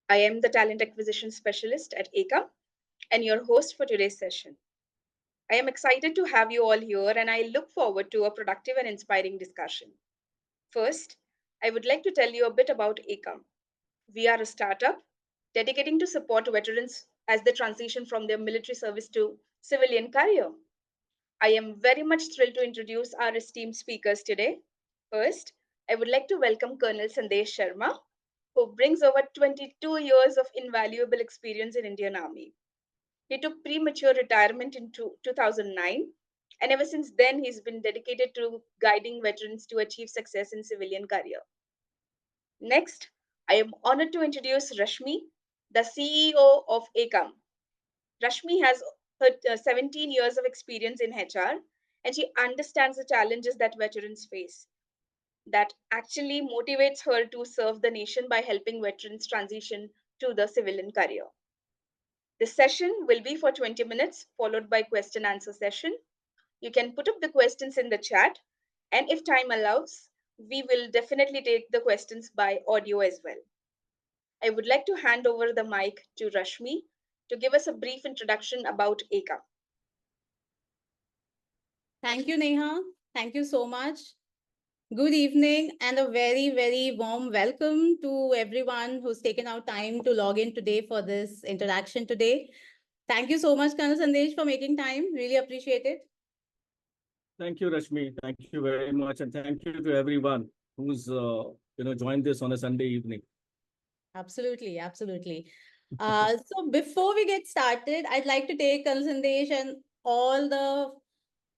I am the Talent Acquisition Specialist at Ekam and your host for today's session. I am excited to have you all here and I look forward to a productive and inspiring discussion. First, I would like to tell you a bit about Ekam. We are a startup dedicating to support veterans as they transition from their military service to civilian career. I am very much thrilled to introduce our esteemed speakers today. First, I would like to welcome Colonel Sandesh Sharma, who brings over 22 years of invaluable experience in Indian Army. He took premature retirement in 2009, and ever since then, he's been dedicated to guiding veterans to achieve success in civilian career. Next, I am honored to introduce Rashmi, the CEO of Ekam. Rashmi has 17 years of experience in HR, and she understands the challenges that veterans face. That actually motivates her to serve the nation by helping veterans transition to the civilian career. This session will be for 20 minutes, followed by question answer session. You can put up the questions in the chat, and if time allows, we will definitely take the questions by audio as well. I would like to hand over the mic to Rashmi to give us a brief introduction about Ekam. Thank you, Neha. Thank you so much. Good evening and a very, very warm welcome to everyone who's taken out time to log in today for this interaction today. Thank you so much, Colonel Sandesh, for making time. Really appreciate it. Thank you, Rashmi. Thank you very much, and thank you to everyone who's joined this on a Sunday evening. Absolutely, absolutely. So before we get started, I'd like to take Colonel Sandesh and all the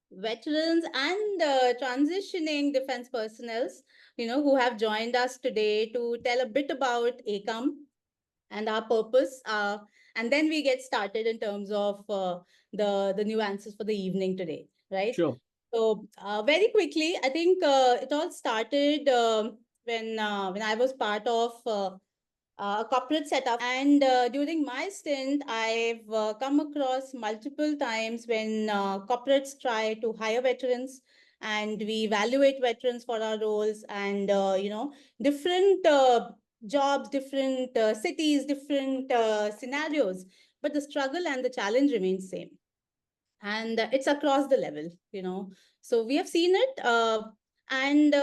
veterans and transitioning defense personnels, who have joined us today to tell a bit about ACOM and our purpose. And then we get started in terms of the nuances for the evening today, right? Sure. So very quickly, I think it all started when I was part of a corporate setup. And during my stint, I've come across multiple times when corporates try to hire veterans and we evaluate veterans for our roles and, different jobs, different cities, different scenarios. But the struggle and the challenge remains same. And it's across the level. So we have seen it. And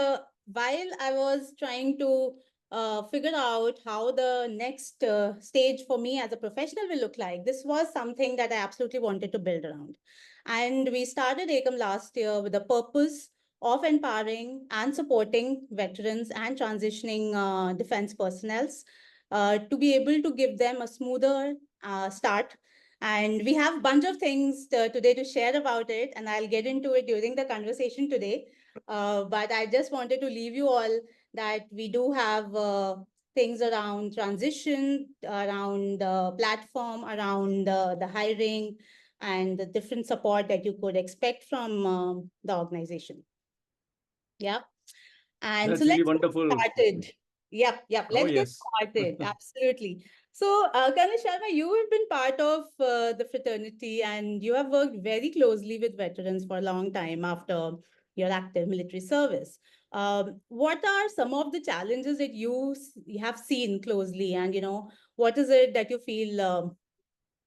while I was trying to figure out how the next stage for me as a professional will look like, this was something that I absolutely wanted to build around. And we started Ekam last year with the purpose of empowering and supporting veterans and transitioning defense personnels to be able to give them a smoother start. And we have a bunch of things today to share about it, and I'll get into it during the conversation today. But I just wanted to leave you all that we do have things around transition, around the platform, around the hiring, and the different support that you could expect from the organization. Yeah. And That's so really let's get wonderful. started. Yep. Oh, Let's get yes. started. Absolutely. So, Colonel Sharma, you have been part of the fraternity and you have worked very closely with veterans for a long time after your active military service. What are some of the challenges that you have seen closely, and what is it that you feel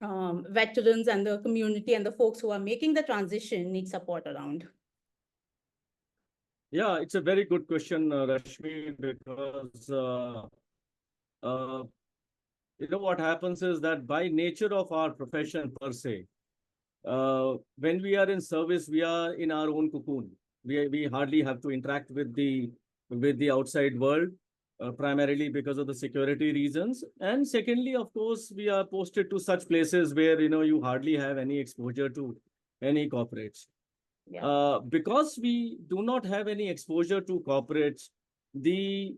veterans and the community and the folks who are making the transition need support around? Yeah, it's a very good question, Rashmi, because uh, what happens is that by nature of our profession per se, when we are in service, we are in our own cocoon. We hardly have to interact with the outside world, primarily because of the security reasons. And secondly, of course, we are posted to such places where you hardly have any exposure to any corporates. Yeah. Because we do not have any exposure to corporates, the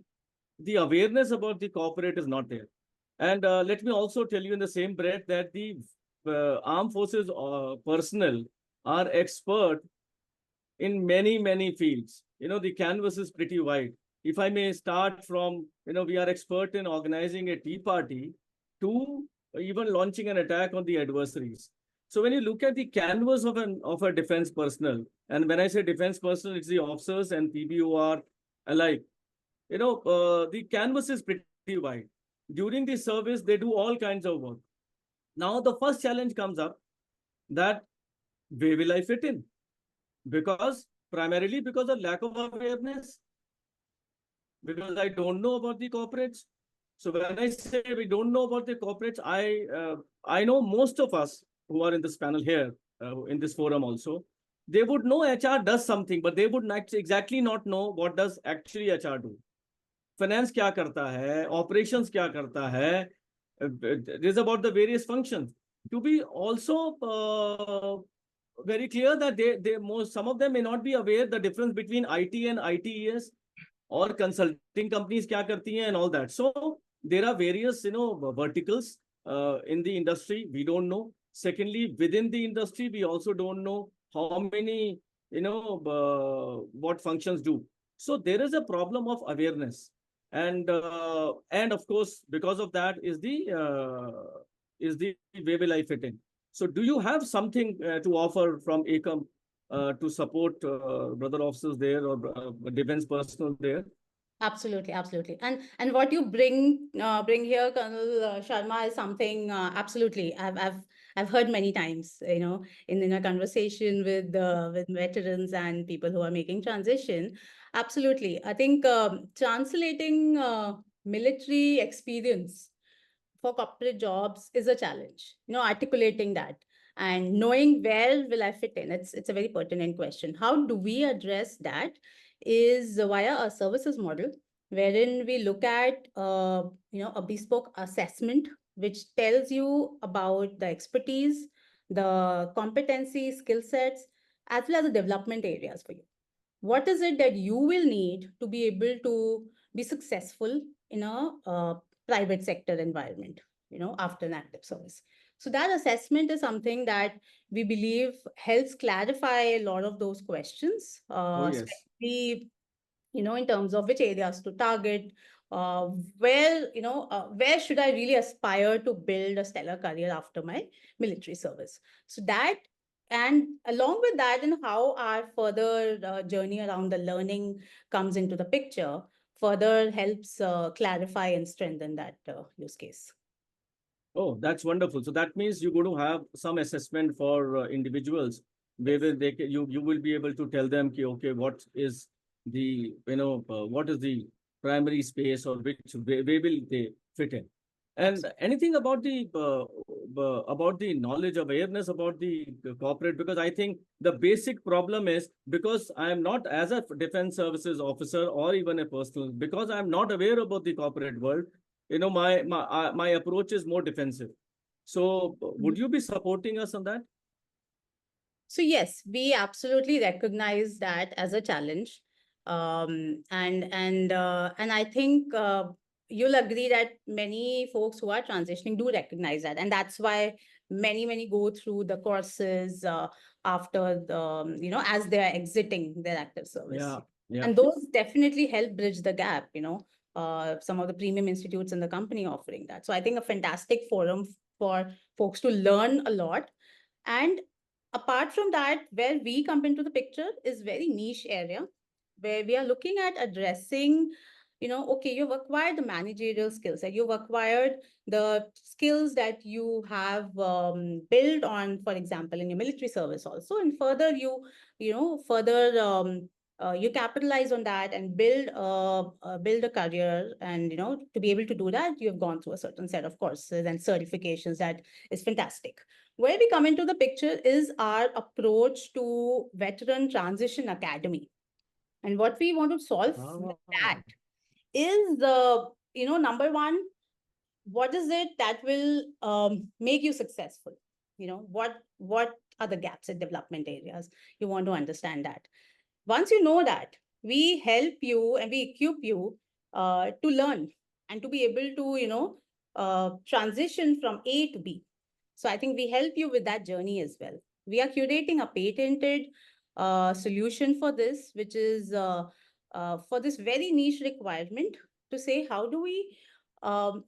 awareness about the corporate is not there. And let me also tell you in the same breath that the armed forces personnel are expert in many, many fields. The canvas is pretty wide. If I may start from, we are expert in organizing a tea party to even launching an attack on the adversaries. So when you look at the canvas of a defense personnel, and when I say defense personnel, it's the officers and PBOR alike. The canvas is pretty wide. during the service, they do all kinds of work. Now, the first challenge comes up that where will I fit in? Because primarily because of lack of awareness, because I don't know about the corporates. So when I say we don't know about the corporates, I know most of us who are in this panel here, in this forum also, they would know HR does something, but they would not exactly not know what does actually HR do. Finance क्या करता है, operations क्या करता है. It is about the various functions. To be also very clear that some of them may not be aware the difference between IT and ITES, or consulting companies क्या करती हैं and all that. So there are various verticals in the industry we don't know. Secondly, within the industry we also don't know how many what functions do. So there is a problem of awareness, and of course because of that is the way will I fit in. So do you have something to offer from Ekam to support brother officers there, or defense personnel there? Absolutely, absolutely. And what you bring here, Colonel Sharma, is something absolutely I've heard many times, in a conversation with veterans and people who are making transition. Absolutely. I think translating military experience for corporate jobs is a challenge, articulating that and knowing where will I fit in. It's a very pertinent question. How do we address that is via a services model, wherein we look at a bespoke assessment which tells you about the expertise, the competency, skill sets, as well as the development areas for you. What is it that you will need to be able to be successful in a private sector environment, after an active service? So that assessment is something that we believe helps clarify a lot of those questions, Oh yes. especially in terms of which areas to target, uh, where should I really aspire to build a stellar career after my military service. So that, and along with that, and how our further journey around the learning comes into the picture, further helps clarify and strengthen that use case. Oh, that's wonderful. So that means you're going to have some assessment for individuals where Yes. you will be able to tell them, ki, okay, what is the what is the primary space, or where will they fit in, and Absolutely. anything about the knowledge, awareness about the corporate, because I think the basic problem is because I am not, as a defense services officer or even a personal, because I am not aware about the corporate world. My approach is more defensive. So would you be supporting us on that? So yes, we absolutely recognize that as a challenge, and I think you'll agree that many folks who are transitioning do recognize that, and that's why many go through the courses after the as they are exiting their active service, Yeah, yeah. and those definitely help bridge the gap. Some of the premium institutes in the company offering that. So I think a fantastic forum for folks to learn a lot. And apart from that, where we come into the picture is very niche area where we are looking at addressing, okay, you've acquired the managerial skills, and you've acquired the skills that you have built on, for example, in your military service also, and further further you capitalize on that and build a career, and to be able to do that, you have gone through a certain set of courses and certifications. That is fantastic. Where we come into the picture is our approach to Veteran Transition Academy. And what we want to solve with Ah, that is number one, what is it that will make you successful? What are the gaps in development areas? You want to understand that. Once you know that, we help you and we equip you to learn and to be able to, transition from A to B. So I think we help you with that journey as well. We are curating a patented solution for this, which is for this very niche requirement, to say um,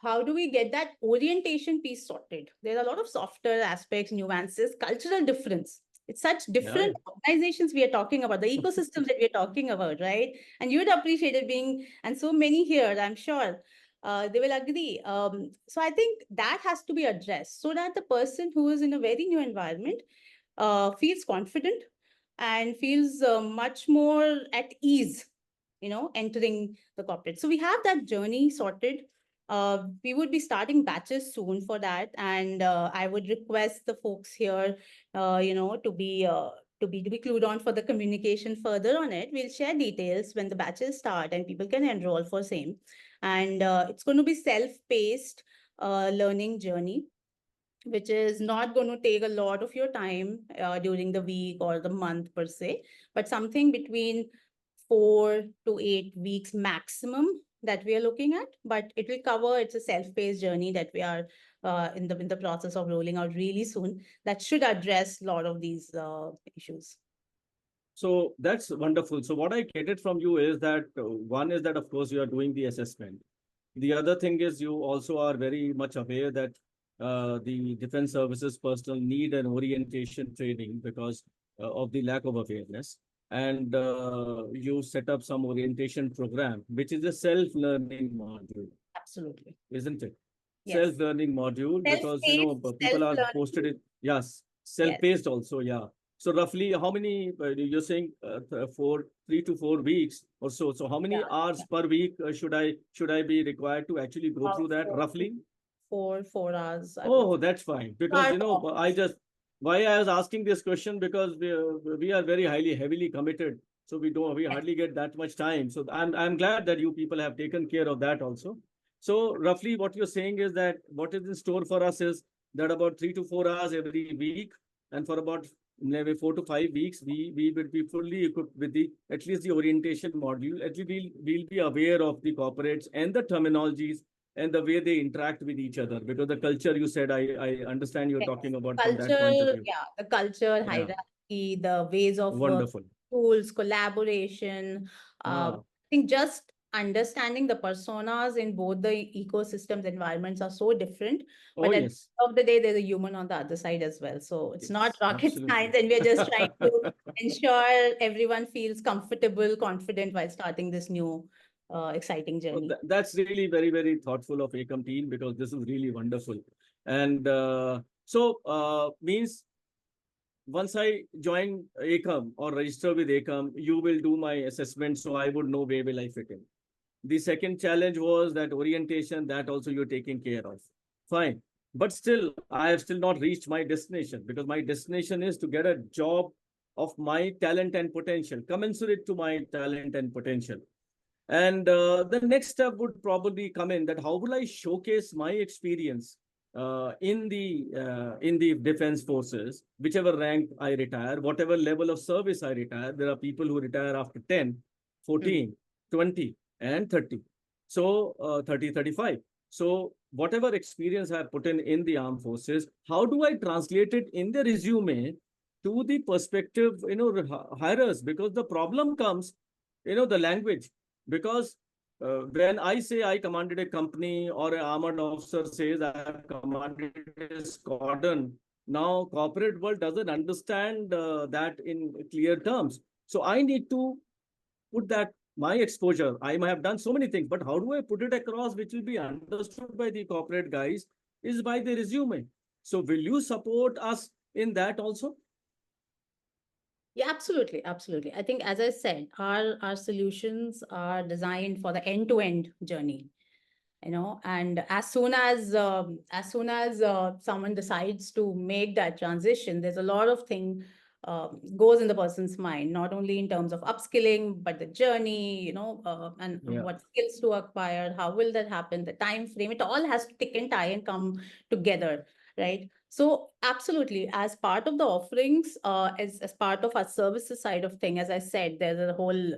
how do we get that orientation piece sorted? There are a lot of softer aspects, nuances, cultural difference. It's such yeah, different organizations we are talking about, the ecosystems that we are talking about, right? And you'd appreciate it being, and so many here, I'm sure. they will agree. So I think that has to be addressed so that the person who is in a very new environment feels confident and feels much more at ease, entering the corporate. So we have that journey sorted. We would be starting batches soon for that, and I would request the folks here, to be clued on for the communication further on it. We'll share details when the batches start, and people can enroll for same. And it's going to be self-paced learning journey, which is not going to take a lot of your time during the week or the month per se, but something between 4 to 8 weeks maximum that we are looking at. But it will cover, it's a self-paced journey that we are in the process of rolling out really soon, that should address a lot of these issues. So that's wonderful. So what I get it from you is that one is that of course you are doing the assessment. The other thing is you also are very much aware that the defense services personnel need an orientation training because of the lack of awareness. And you set up some orientation program, which is a self-learning module, Absolutely. isn't it? Yes. Self-learning module because Self-paced, people are posted self-learning. it. Yes, Yes. self-paced also. Yeah. So roughly, how many you're saying 3 to 4 weeks or so? So how many Yeah. hours per week should I be required to actually go About through that roughly? 4 hours, I would Oh, that's fine. Because, start off. why I was asking this question because we are very heavily committed. So we Yes. hardly get that much time. So I'm glad that you people have taken care of that also. So roughly what you're saying is that what is in store for us is that about 3 to 4 hours every week. And for about maybe 4 to 5 weeks, we will be fully equipped with the at least the orientation module. At least we'll be aware of the corporates and the terminologies and the way they interact with each other because the culture you said I understand you're Yes. talking about from that point of Culture, view. yeah, the culture, Yeah, hierarchy, the ways of wonderful. tools, collaboration. I Ah, think just understanding the personas in both the ecosystems, environments are so different. oh But at the yes, end of the day, there's a human on the other side as well. So it's not yes, rocket absolutely. science, and we're just trying to ensure everyone feels comfortable, confident while starting this new, exciting Well, journey. that's really very thoughtful of Ekam team because this is really wonderful. And means once I join Ekam or register with Ekam, you will do my assessment so I would know where will I fit in. The second challenge was that orientation, that also you're taking care of. Fine. But still, I have still not reached my destination because my destination is to get a job of my talent and potential, commensurate to my talent and potential. And the next step would probably come in that how will I showcase my experience in the defense forces, whichever rank I retire, whatever level of service I retire. There are people who retire after 10, Mm. 14, 20, and 30. So 30, 35. So whatever experience I put in the armed forces, how do I translate it in the resume to the perspective, hirers? Because the problem comes, the language. Because when I say I commanded a company or an armored officer says I have commanded a squadron, now corporate world doesn't understand that in clear terms. So I need to put that my exposure. I might have done so many things, but how do I put it across which will be understood by the corporate guys is by the resume. So will you support us in that also? Yeah, absolutely, absolutely. I think, as I said, our solutions are designed for the end-to-end journey. And as soon as someone decides to make that transition, there's a lot of thing goes in the person's mind, not only in terms of upskilling, but the journey, and Yeah. what skills to acquire, how will that happen, the time frame, it all has to tick and tie and come together, right? So absolutely, as part of the offerings, as part of our services side of thing, as I said, there's a whole,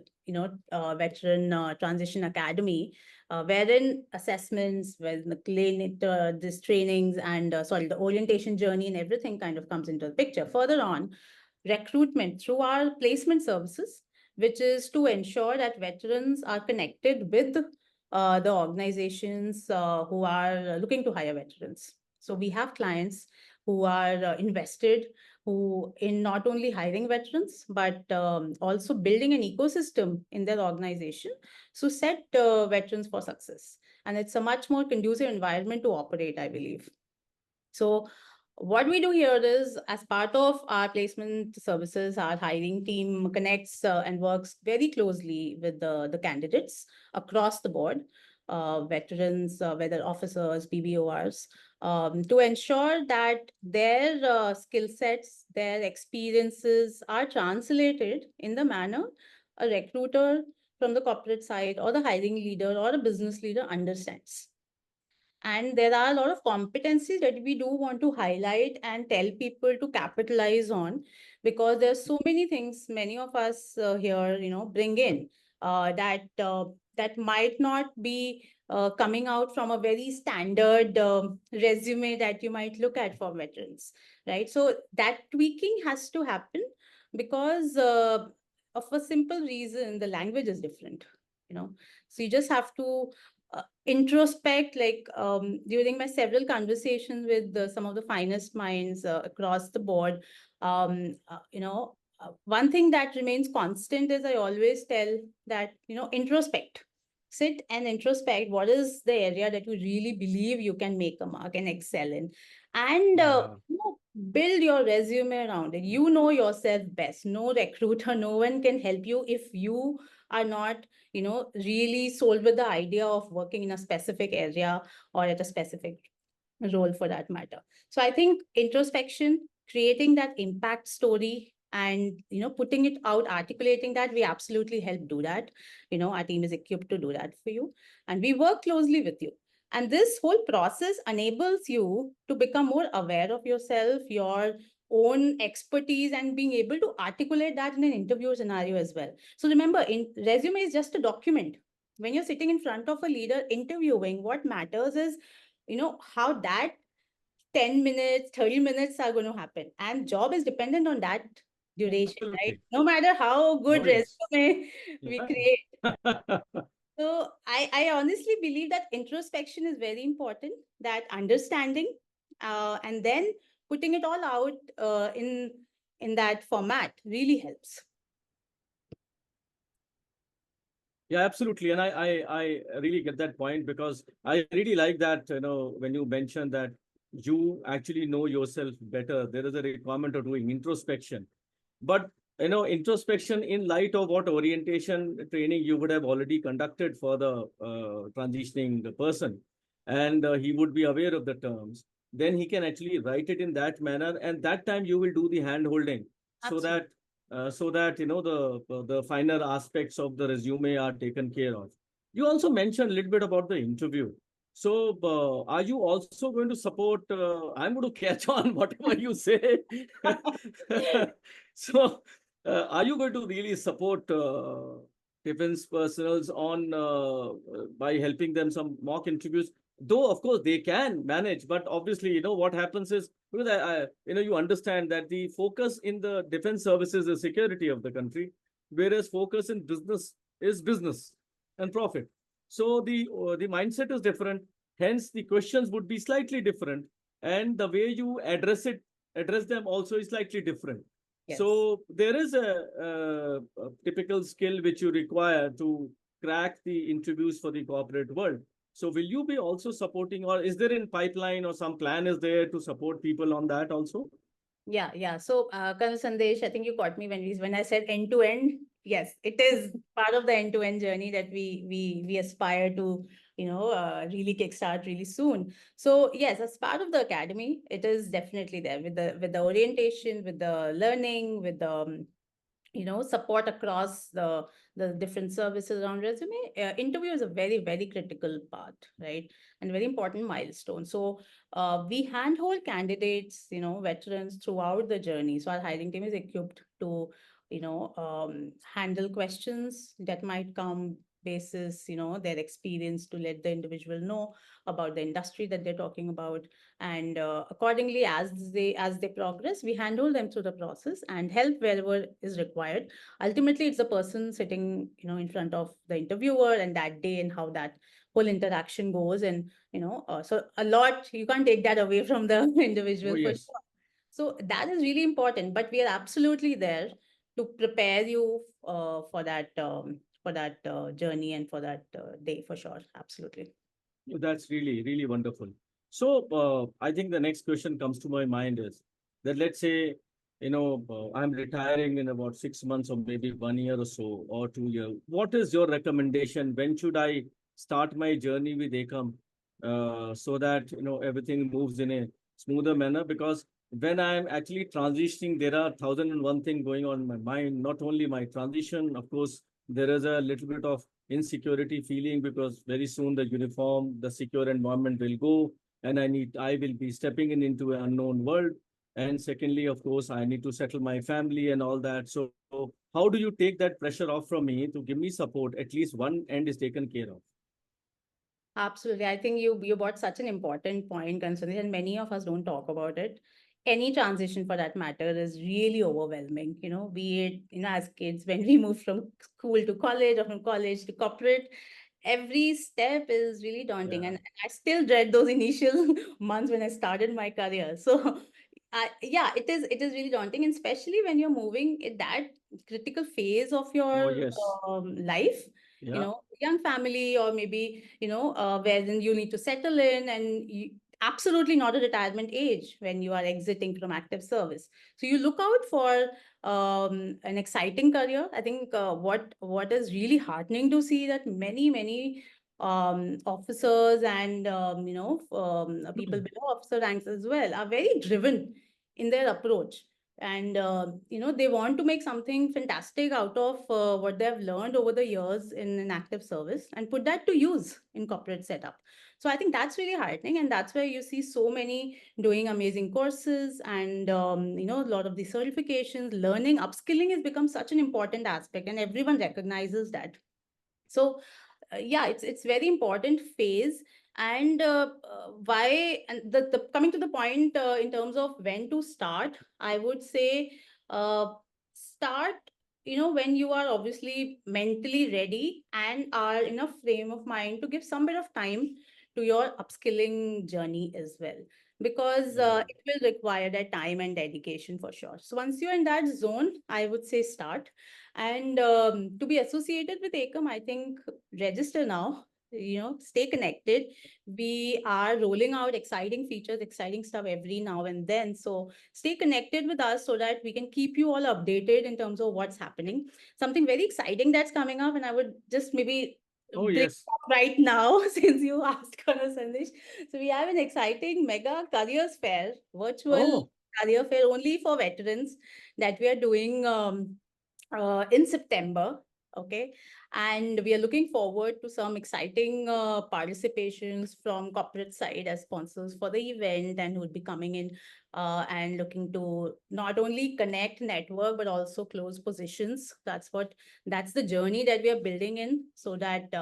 veteran transition academy, wherein assessments, where the clinic, this trainings, and the orientation journey and everything kind of comes into the picture. Further on, recruitment through our placement services, which is to ensure that veterans are connected with the organizations who are looking to hire veterans. So we have clients who are invested, who in not only hiring veterans, but also building an ecosystem in their organization, so set veterans for success. and it's a much more conducive environment to operate, I believe. So what we do here is, as part of our placement services, our hiring team connects and works very closely with the candidates across the board, veterans, whether officers, PBORs, to ensure that their skill sets, their experiences are translated in the manner a recruiter from the corporate side or the hiring leader or a business leader understands. And there are a lot of competencies that we do want to highlight and tell people to capitalize on, because there's so many things many of us here, bring in that might not be coming out from a very standard resume that you might look at for veterans, right? So that tweaking has to happen because of a simple reason: the language is different, you know. So you just have to introspect, like during my several conversations with some of the finest minds across the board. One thing that remains constant is, I always tell that, introspect. Sit and introspect what is the area that you really believe you can make a mark and excel in, and Yeah. build your resume around it. You know yourself best. No recruiter, no one can help you if you are not, really sold with the idea of working in a specific area or at a specific role for that matter. So I think introspection, creating that impact story, and putting it out, articulating that, we absolutely help do that. Our team is equipped to do that for you, and we work closely with you. And this whole process enables you to become more aware of yourself, your own expertise, and being able to articulate that in an interview scenario as well. So remember, in resume is just a document. When you're sitting in front of a leader interviewing, what matters is, how that 10 minutes, 30 minutes are going to happen. And job is dependent on that duration, right? Absolutely. No matter how Oh, good yes. resume we Yeah. create. So I honestly believe that introspection is very important, that understanding, and then putting it all out in that format really helps. Yeah, absolutely. And I really get that point, because I really like that, when you mentioned that you actually know yourself better, there is a requirement of doing introspection. But, introspection in light of what orientation training you would have already conducted for the transitioning person, and he would be aware of the terms, then he can actually write it in that manner. And that time you will do the hand holding, so Absolutely. that the finer aspects of the resume are taken care of. You also mentioned a little bit about the interview. So, are you also going to support? I'm going to catch on whatever you say. So, are you going to really support defense personals on by helping them some mock interviews? Though, of course, they can manage, but obviously, what happens is, because you understand that the focus in the defense services is security of the country, whereas focus in business is business and profit. So the mindset is different. Hence, the questions would be slightly different, and the way you address them also is slightly different. Yes. So there is a typical skill which you require to crack the interviews for the corporate world. So will you be also supporting, or is there in pipeline or some plan is there to support people on that also? Yeah, yeah. So, Colonel Sandesh, I think you caught me when I said end to end. Yes, it is part of the end to end journey that we aspire to, really kickstart really soon. So, yes, as part of the academy, it is definitely there with the orientation, with the learning, with the support across the different services around resume. Interview is a very, very critical part, right? And very important milestone. So we handhold candidates, veterans throughout the journey. So our hiring team is equipped to handle questions that might come basis, their experience, to let the individual know about the industry that they're talking about. And accordingly, as they progress, we handle them through the process and help wherever is required. Ultimately, it's the person sitting, in front of the interviewer and that day, and how that whole interaction goes. And so a lot, you can't take that away from the Oh, individual for yes. sure. So that is really important, but we are absolutely there to prepare you for that journey and for that day, for sure. Absolutely. That's really, really wonderful. So, I think the next question comes to my mind is that, let's say, I'm retiring in about 6 months or maybe 1 year or so or 2 years. What is your recommendation? When should I start my journey with Ekam, so that, everything moves in a smoother manner? Because when I'm actually transitioning, there are 1001 things going on in my mind. Not only my transition, of course, there is a little bit of insecurity feeling because very soon the uniform, the secure environment will go, and I will be stepping into an unknown world. And secondly, of course, I need to settle my family and all that. So how do you take that pressure off from me to give me support? At least one end is taken care of. Absolutely. I think you brought such an important point, considering and many of us don't talk about it. Any transition for that matter is really overwhelming, be it, as kids, when we move from school to college or from college to corporate, every step is really daunting. Yeah. And I still dread those initial months when I started my career. So yeah, it is really daunting, and especially when you're moving at that critical phase of Oh, your yes. life, Yeah. young family, or maybe, wherein you need to settle in, and absolutely not a retirement age when you are exiting from active service. So you look out for an exciting career. I think what is really heartening to see that many officers and people below officer ranks as well are very driven in their approach, and they want to make something fantastic out of what they have learned over the years in an active service and put that to use in corporate setup. So I think that's really heartening, and that's where you see so many doing amazing courses, and a lot of the certifications, learning, upskilling has become such an important aspect, and everyone recognizes that. So yeah, it's very important phase. And why, and the coming to the point, in terms of when to start, I would say start when you are obviously mentally ready and are in a frame of mind to give some bit of time to your upskilling journey as well, because Yeah. it will require that time and dedication for sure. So once you're in that zone, I would say start. And to be associated with Ekam, I think register now, stay connected. We are rolling out exciting features, exciting stuff every now and then. So stay connected with us so that we can keep you all updated in terms of what's happening. Something very exciting that's coming up, and I would just maybe Oh, bring yes. up right now since you asked, Sandesh. So we have an exciting mega careers fair, virtual Oh, career fair only for veterans, that we are doing in September. Okay. And we are looking forward to some exciting participations from corporate side as sponsors for the event, and who would be coming in and looking to not only connect, network, but also close positions. That's the journey that we are building in, so that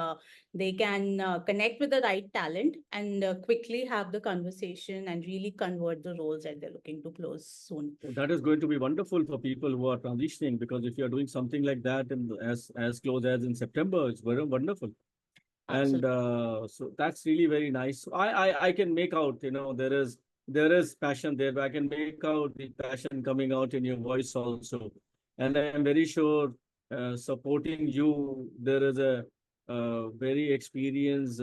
they can connect with the right talent and quickly have the conversation and really convert the roles that they're looking to close soon. that is going to be wonderful for people who are transitioning, because if you are doing something like that in as close as in September, it's very wonderful. And Absolutely. so that's really very nice. So I can make out, there is passion there, but I can make out the passion coming out in your voice also. And I am very sure, supporting you, there is a very experienced,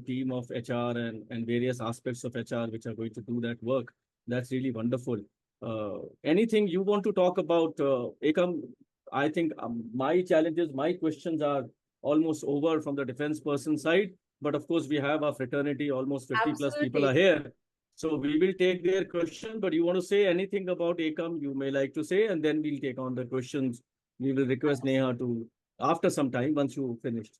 team of HR and various aspects of HR which are going to do that work. That's really wonderful. Anything you want to talk about, Ekam? I think, my challenges, my questions are almost over from the defense person side. But of course, we have our fraternity, almost 50 plus people are Absolutely. here. So we will take their question. But you want to say anything about Ekam, you may like to say, and then we'll take on the questions. We will request Neha to, after some time, once you finished.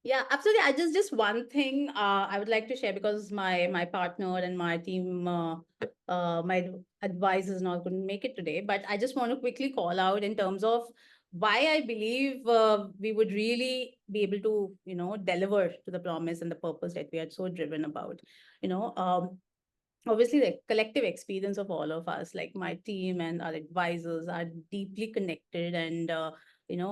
Yeah, absolutely. I just one thing I would like to share, because my partner and my team, my advisor is not going to make it today, but I just want to quickly call out in terms of why I believe we would really be able to, deliver to the promise and the purpose that we are so driven about. You know, obviously the collective experience of all of us, like my team and our advisors, are deeply connected and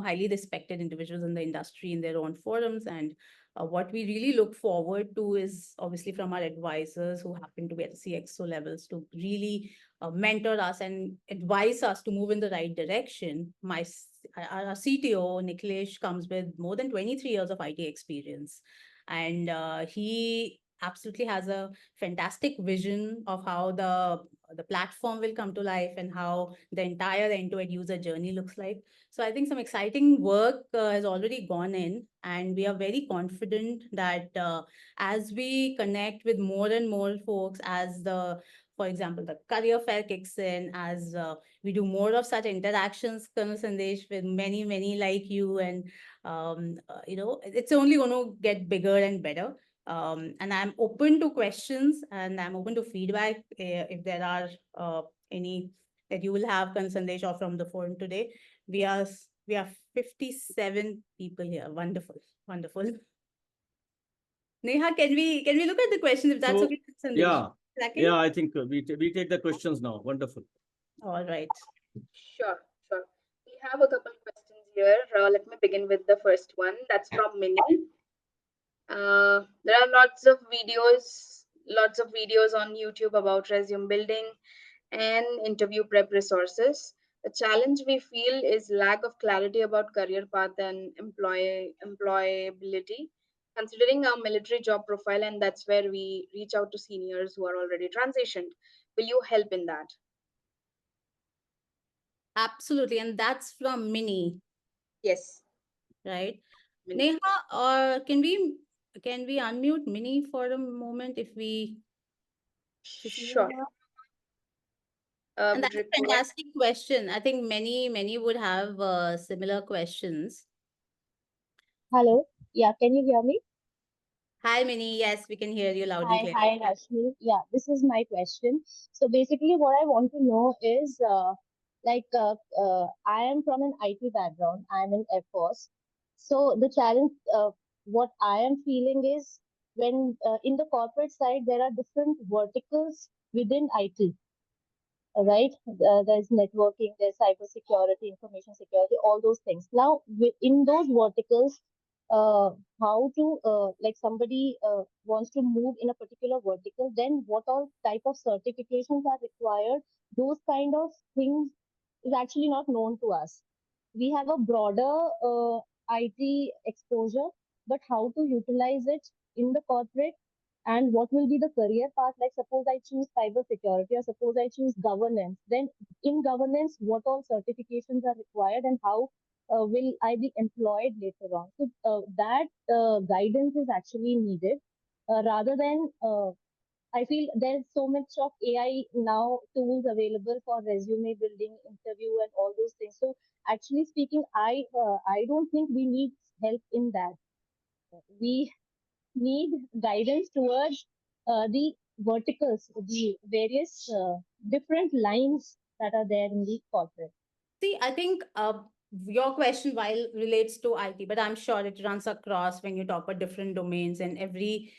highly respected individuals in the industry in their own forums. And what we really look forward to is obviously from our advisors who happen to be at CXO levels to really mentor us and advise us to move in the right direction. Our CTO Niklesh comes with more than 23 years of IT experience, And he absolutely has a fantastic vision of how the platform will come to life and how the entire end-to-end user journey looks like. So I think some exciting work has already gone in, and we are very confident that as we connect with more and more folks, as for example, the career fair kicks in, as we do more of such interactions, Colonel Sandesh, with many, many like you, and it's only going to get bigger and better. And I'm open to questions and I'm open to feedback if there are any that you will have, Colonel Sandesh, or from the forum today. We are 57 people here. Wonderful, wonderful. Neha, can we look at the questions if that's So, okay, Sandesh? yeah, Second? yeah, I think we take the questions now. Wonderful. All right. Sure, sure. We have a couple questions here. Let me begin with the first one. That's from Minnie. There are lots of videos on YouTube about resume building and interview prep resources. The challenge we feel is lack of clarity about career path and employability, considering our military job profile, and that's where we reach out to seniors who are already transitioned. Will you help in that? Absolutely. And that's from Mini, Yes, right? Minnie. Neha, or can we unmute Mini for a moment if we if you Sure. have? And Would that's a request. fantastic question. I think many would have similar questions. Hello. Yeah, can you hear me? Hi, Mini. Yes, we can hear you loud and clear. Hi, Rashmi. Yeah, this is my question. So basically, what I want to know is, I am from an IT background. I'm in Air Force. So the challenge, what I am feeling is when in the corporate side, there are different verticals within IT, right? There's networking, there's cyber security, information security, all those things. Now, in those verticals, how to like somebody wants to move in a particular vertical, then what all type of certifications are required? Those kind of things is actually not known to us. We have a broader IT exposure, but how to utilize it in the corporate and what will be the career path? Like, suppose I choose cyber security or suppose I choose governance. Then, in governance, what all certifications are required and how will I be employed later on? So, that guidance is actually needed rather than I feel there's so much of AI now tools available for resume building, interview, and all those things. So, actually speaking, I don't think we need help in that. We need guidance towards the verticals, the various different lines that are there in the corporate. See, I think your question while relates to IT, but I'm sure it runs across when you talk about different domains, and every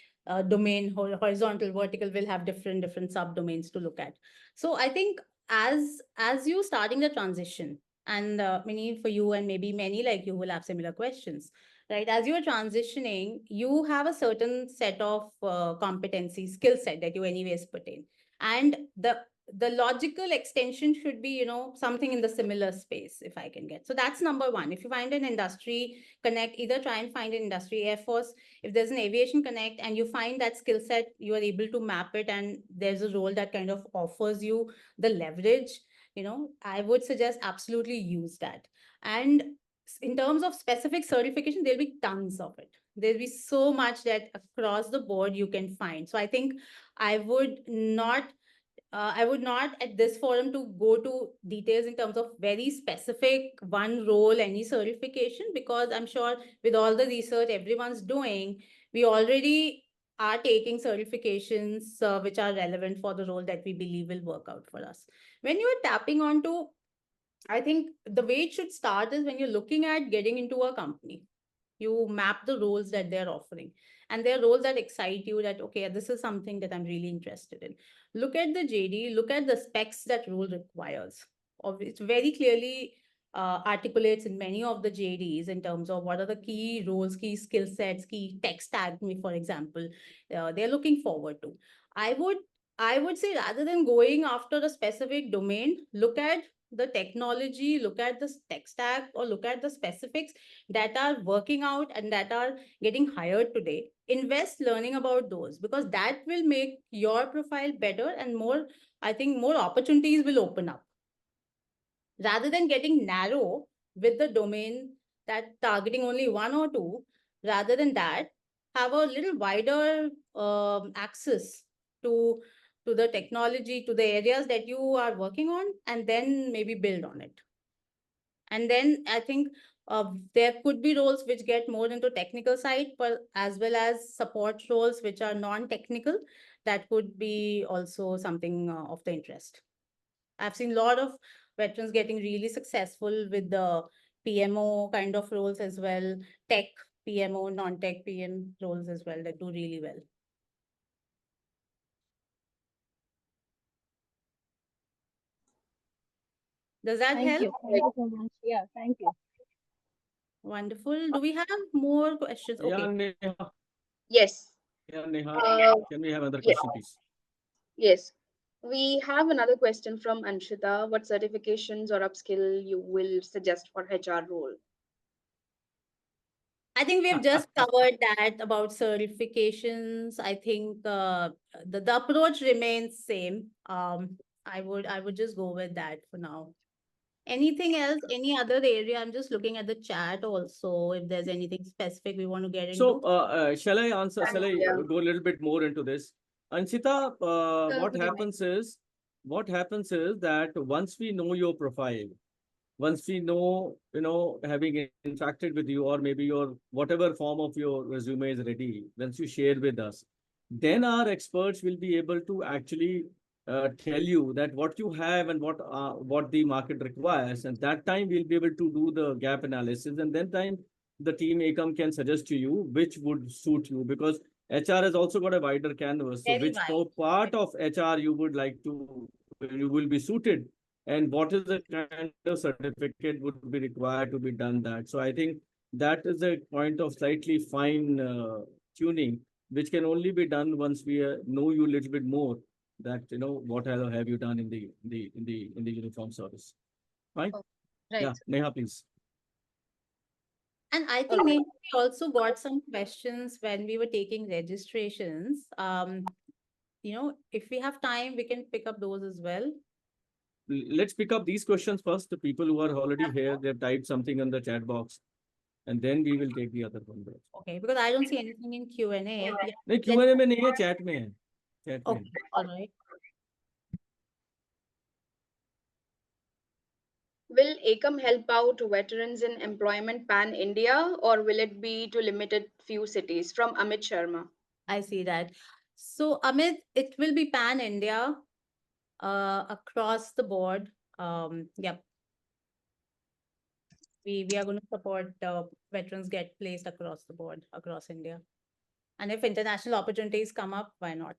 domain, horizontal, vertical, will have different subdomains to look at. So I think as you starting the transition, and many for you and maybe many like you will have similar questions, right? As you are transitioning, you have a certain set of competency, skill set that you anyways put in, and the logical extension should be, something in the similar space, if I can get. So that's number one. If you find an industry connect, either try and find an industry. Air Force, if there's an aviation connect and you find that skill set, you are able to map it, and there's a role that kind of offers you the leverage, I would suggest absolutely use that. And in terms of specific certification, there'll be tons of it. There'll be so much that across the board you can find. So I think I would not I would not at this forum to go to details in terms of very specific one role, any certification, because I'm sure with all the research everyone's doing, we already are taking certifications which are relevant for the role that we believe will work out for us. When you are tapping onto, I think the way it should start is when you're looking at getting into a company, you map the roles that they're offering, and there are roles that excite you, that okay, this is something that I'm really interested in. Look at the JD, look at the specs that role requires. It very clearly articulates in many of the JDs in terms of what are the key roles, key skill sets, key tech stack, for example, they're looking forward to. I would I would say, rather than going after a specific domain, look at the technology, look at the tech stack, or look at the specifics that are working out and that are getting hired today. Invest learning about those, because that will make your profile better and more, I think more opportunities will open up rather than getting narrow with the domain that targeting only one or two. Rather than that, have a little wider access to the technology, to the areas that you are working on, and then maybe build on it. And then I think there could be roles which get more into technical side, but as well as support roles which are non-technical, that could be also something of the interest. I've seen a lot of veterans getting really successful with the PMO kind of roles as well, tech PMO, non-tech PM roles as well that do really well. Does that Thank help? you. Thank you so much. Yeah, thank you. Wonderful. Do we have more questions? Yeah, Okay. Neha. Yes. Yeah, Neha. Uh, Can we have another yes. question, please? Yes. We have another question from Anshita. What certifications or upskill you will suggest for HR role? I think we've just covered that about certifications. I think the approach remains same. I would just go with that for now. Anything else? Any other area? I'm just looking at the chat also. If there's anything specific we want to get So, into. shall I answer? Shall I Yeah. go a little bit more into this? Anshita, Good evening. what happens is that once we know your profile, once we know, having interacted with you, or maybe your whatever form of your resume is ready, once you share with us, then our experts will be able to actually tell you that what you have and what the market requires, and that time we'll be able to do the gap analysis, and then time the team Ekam can suggest to you which would suit you, because HR has also got a wider canvas. So Very which wide. part of HR you would like to, you will be suited, and what is the kind of certificate would be required to be done that. So I think that is a point of slightly fine tuning, which can only be done once we know you a little bit more, that what have you done in the uniform service. Fine. Oh, Yeah, right. Neha, please. And I All think right. maybe we also got some questions when we were taking registrations. If we have time, we can pick up those as well. Let's pick up these questions first. The people who are already here, they've typed something in the chat box, and then we will take the other one. Okay, because I don't see anything in Q&A. Yeah, नहीं, let's. Q&A में नहीं है, chat में है. Chat में है. Okay, all right. Will Ekam help out veterans in employment pan India, or will it be to limited few cities? From Amit Sharma. I see that. So, Amit, it will be pan India, across the board. Yep, we are going to support veterans get placed across the board, across India. And if international opportunities come up, why not?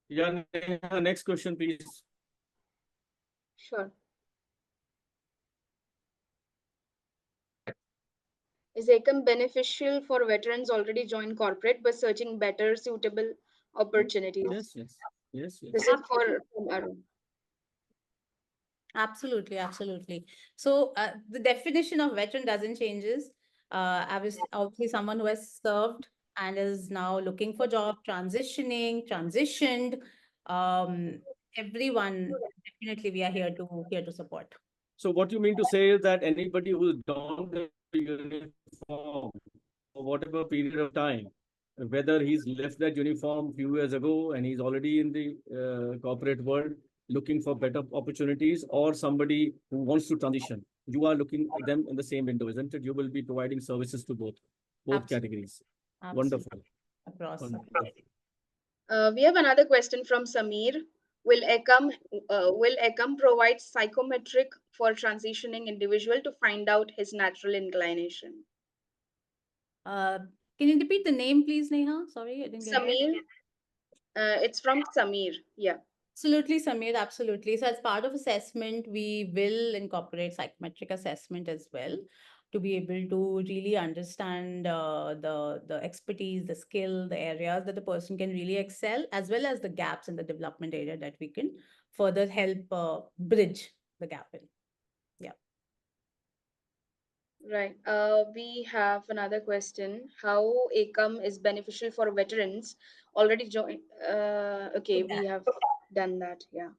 Yeah, Neha, next question, please. Sure. Is Ekam beneficial for veterans already joined corporate but searching better suitable opportunities? Yes, yes, yes, This yes. is for from Arun. Absolutely, absolutely. So the definition of veteran doesn't changes. Obviously someone who has served and is now looking for job, transitioned. Um, Everyone, definitely we are here to support. So what you mean to say is that anybody who's donned the uniform for whatever period of time, whether he's left that uniform few years ago and he's already in the corporate world looking for better opportunities, or somebody who wants to transition, you are looking at them in the same window, isn't it? You will be providing services to both Absolutely, categories. absolutely. Wonderful. Across. Wonderful. We have another question from Samir. Will Ekam provide psychometric for transitioning individual to find out his natural inclination? Uh, can you repeat the name, please, Neha? Sorry, I didn't get that. Samir, it's from Samir. Yeah. Absolutely, Samir, absolutely. So, as part of assessment, we will incorporate psychometric assessment as well. to be able to really understand the expertise, the skill, the areas that the person can really excel, as well as the gaps in the development area that we can further help bridge the gap in. Yeah. Right. We have another question. How ACOM is beneficial for veterans already joined? Okay, we have done that. Yeah.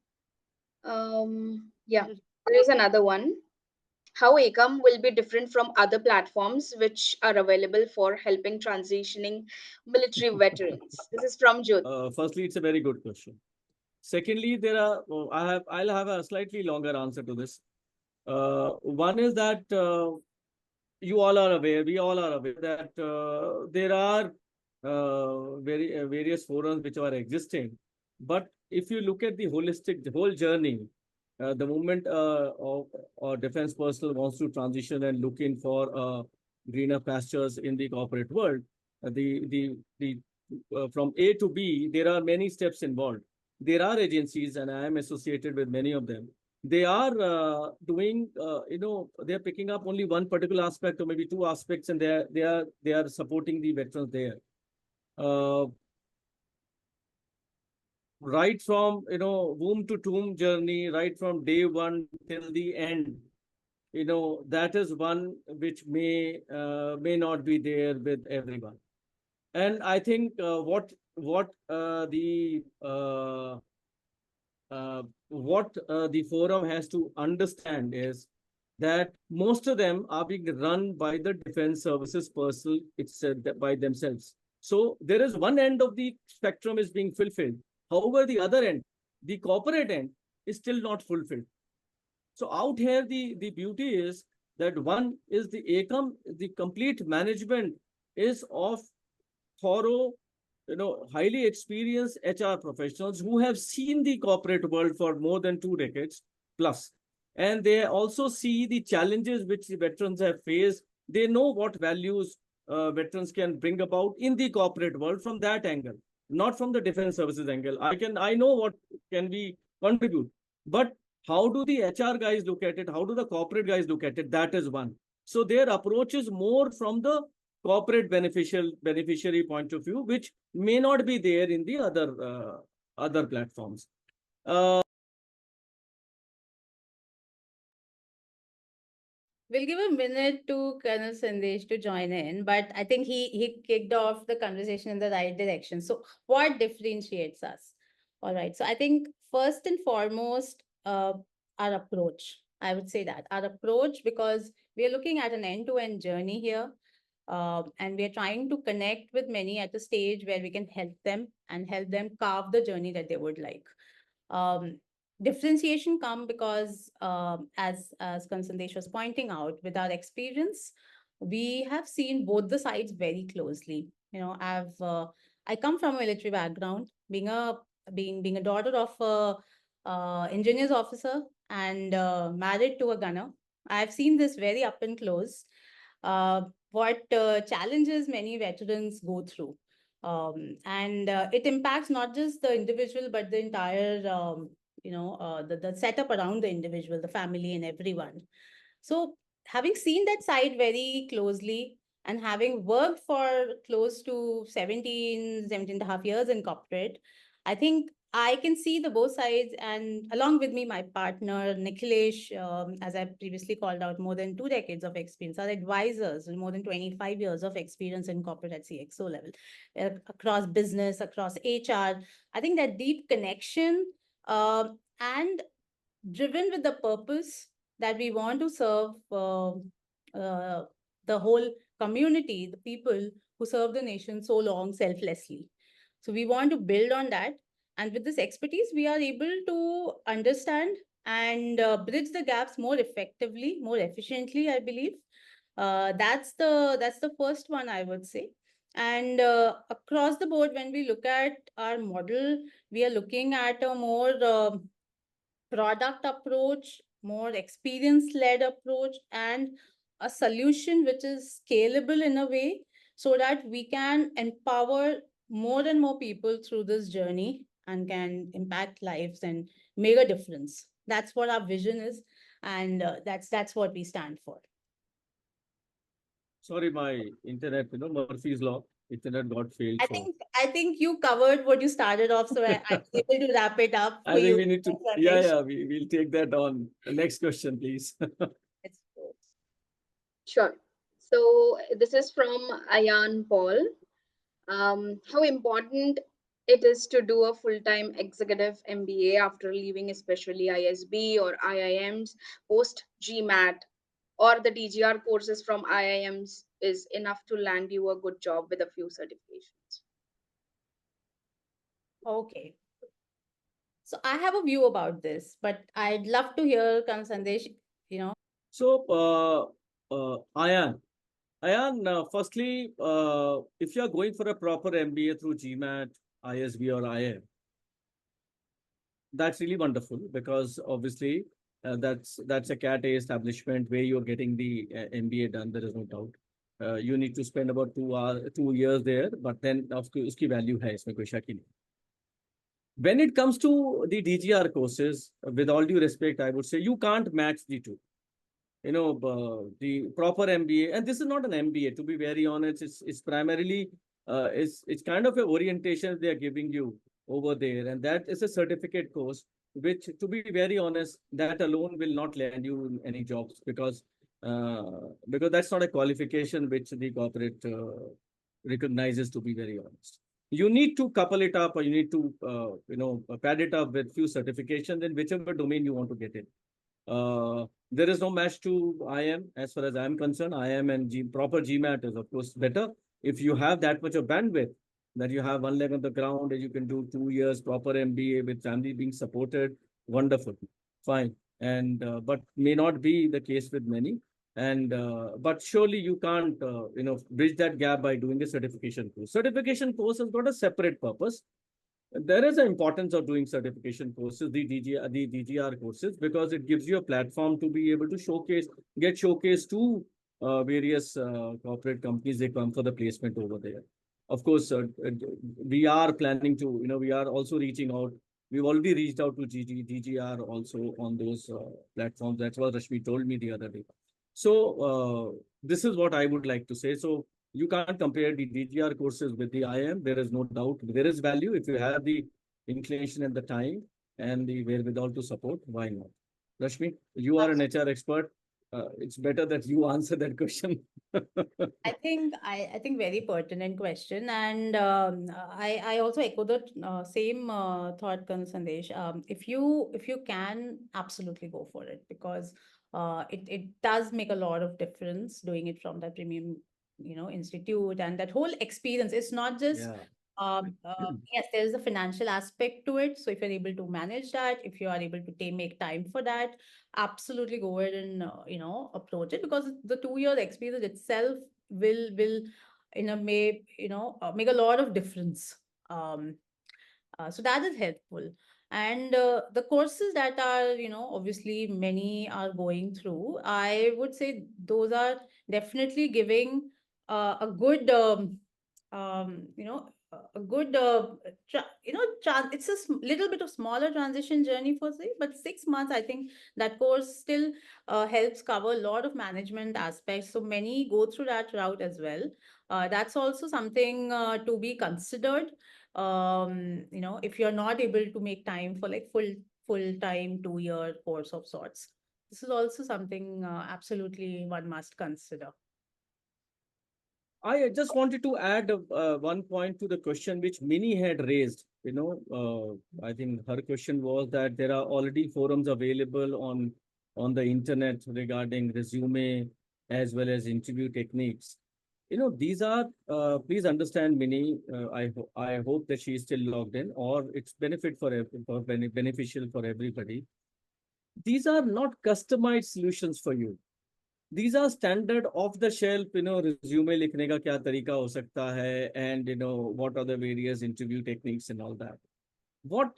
Yeah. There is another one. How ACOM will be different from other platforms which are available for helping transitioning military veterans. This is from Jyoti. Firstly, it's a very good question. Secondly, there are I'll have a slightly longer answer to this. One is that you all are aware, we all are aware that there are various forums which are existing. But if you look at the whole journey, the moment or defense personnel wants to transition and looking for greener pastures in the corporate world, the from A to B, there are many steps involved. There are agencies, and I am associated with many of them. They are doing, they're picking up only one particular aspect or maybe two aspects, and they are supporting the veterans there. Uh, right from womb to tomb journey, right from day one till the end. That is one which may not be there with everyone. And I think what the forum has to understand is that most of them are being run by the defense services personnel itself by themselves. So there is one end of the spectrum is being fulfilled. However, the other end, the corporate end, is still not fulfilled. So out here, the beauty is that one is the ACOM, the complete management is of thorough, highly experienced HR professionals who have seen the corporate world for more than 2 decades plus. And they also see the challenges which the veterans have faced. They know what values veterans can bring about in the corporate world from that angle, not from the defense services angle. I know what can we contribute, but how do the HR guys look at it? How do the corporate guys look at it? That is one. So their approach is more from the corporate beneficiary point of view, which may not be there in the other platforms. We'll give a minute to Colonel Sandesh to join in, but I think he kicked off the conversation in the right direction. So, what differentiates us? All right. So, I think first and foremost, our approach. I would say that our approach, because we are looking at an end-to-end journey here, and we are trying to connect with many at a stage where we can help them and help them carve the journey that they would like. Um, Differentiation come because as Sandesh was pointing out, with our experience, we have seen both the sides very closely. I come from a military background, being a daughter of a engineer's officer and married to a gunner. I've seen this very up and close. What challenges many veterans go through, and it impacts not just the individual but the entire the setup around the individual, the family, and everyone. So having seen that side very closely and having worked for close to 17 and a half years in corporate, I think I can see the both sides. And along with me, my partner, Nikhilesh, as I previously called out, more than 2 decades of experience, our advisors with more than 25 years of experience in corporate at CXO level, across business, across HR. I think that deep connection and driven with the purpose that we want to serve uh, the whole community, the people who serve the nation so long selflessly. So we want to build on that. And with this expertise, we are able to understand and bridge the gaps more effectively, more efficiently, I believe. That's the first one, I would say. And across the board, when we look at our model, we are looking at a more product approach, more experience led approach, and a solution which is scalable in a way so that we can empower more and more people through this journey and can impact lives and make a difference. That's what our vision is, and that's what we stand for. Sorry, my internet, Murphy's Law, internet got failed. I So think I think you covered what you started off, so I'm able to wrap it up for I think you, we need to, Sandesh. we'll take that on. The next question, please. Let's go. Sure. So this is from Ayan Paul. How important it is to do a full-time executive MBA after leaving, especially ISB or IIMs, post GMAT or the DGR courses from IIMs is enough to land you a good job with a few certifications. Okay. So I have a view about this, but I'd love to hear Sandesh, you know. So, Ayan, firstly, if you are going for a proper MBA through GMAT, ISB, or IIM, that's really wonderful because obviously that's a Cat A establishment where you're getting the MBA done. There is no doubt. You need to spend about 2 years there, but then of course uski value hai, isme koi shak hi nahi. When it comes to the DGR courses, with all due respect, I would say you can't match the two. The proper MBA, and this is not an MBA, to be very honest. It's primarily it's kind of a orientation they are giving you over there, and that is a certificate course, which, to be very honest, that alone will not land you in any jobs because that's not a qualification which the corporate recognizes. To be very honest, you need to couple it up, or you need to pad it up with few certifications in whichever domain you want to get in. There is no match to IM as far as I'm concerned. IM and proper GMAT is, of course, better. If you have that much of bandwidth, that you have one leg on the ground and you can do 2 years proper MBA with family being supported, wonderful, fine. And but may not be the case with many. And but surely you can't bridge that gap by doing a certification course. Certification course has got a separate purpose. There is an importance of doing certification courses, the DGR courses, because it gives you a platform to be able to get showcased to various corporate companies. They come for the placement over there. Of course, we are planning to, we are also reaching out. We've already reached out to DGR also on those platforms. That's what Rashmi told me the other day. So this is what I would like to say. So you can't compare the DGR courses with the IM. There is no doubt. There is value if you have the inclination and the time and the wherewithal to support. Why not? Rashmi, you are an HR expert. It's better that you answer that question. I think very pertinent question, and I also echo the same thought, Sandesh. If you can, absolutely go for it, because it does make a lot of difference doing it from that premium institute, and that whole experience. It's not just Yeah. yes, there is a financial aspect to it. So if you're able to manage that, if you are able to make time for that, absolutely go ahead and approach it, because the 2 year experience itself will in a may make a lot of difference. um so that is helpful. And the courses that are, obviously many are going through, I would say those are definitely giving a good a good it's a little bit of smaller transition journey for say, but 6 months, I think that course still helps cover a lot of management aspects, so many go through that route as well. That's also something to be considered. If you're not able to make time for like full time 2 year course of sorts, this is also something absolutely one must consider. I just wanted to add one point to the question which Minnie had raised. I think her question was that there are already forums available on the internet regarding resume as well as interview techniques. These are, please understand, Minnie, I hope that she is still logged in, or it's beneficial for everybody. These are not customized solutions for you. These are standard off the shelf, resume लिखने का क्या तरीका हो सकता है, and what are the various interview techniques and all that. What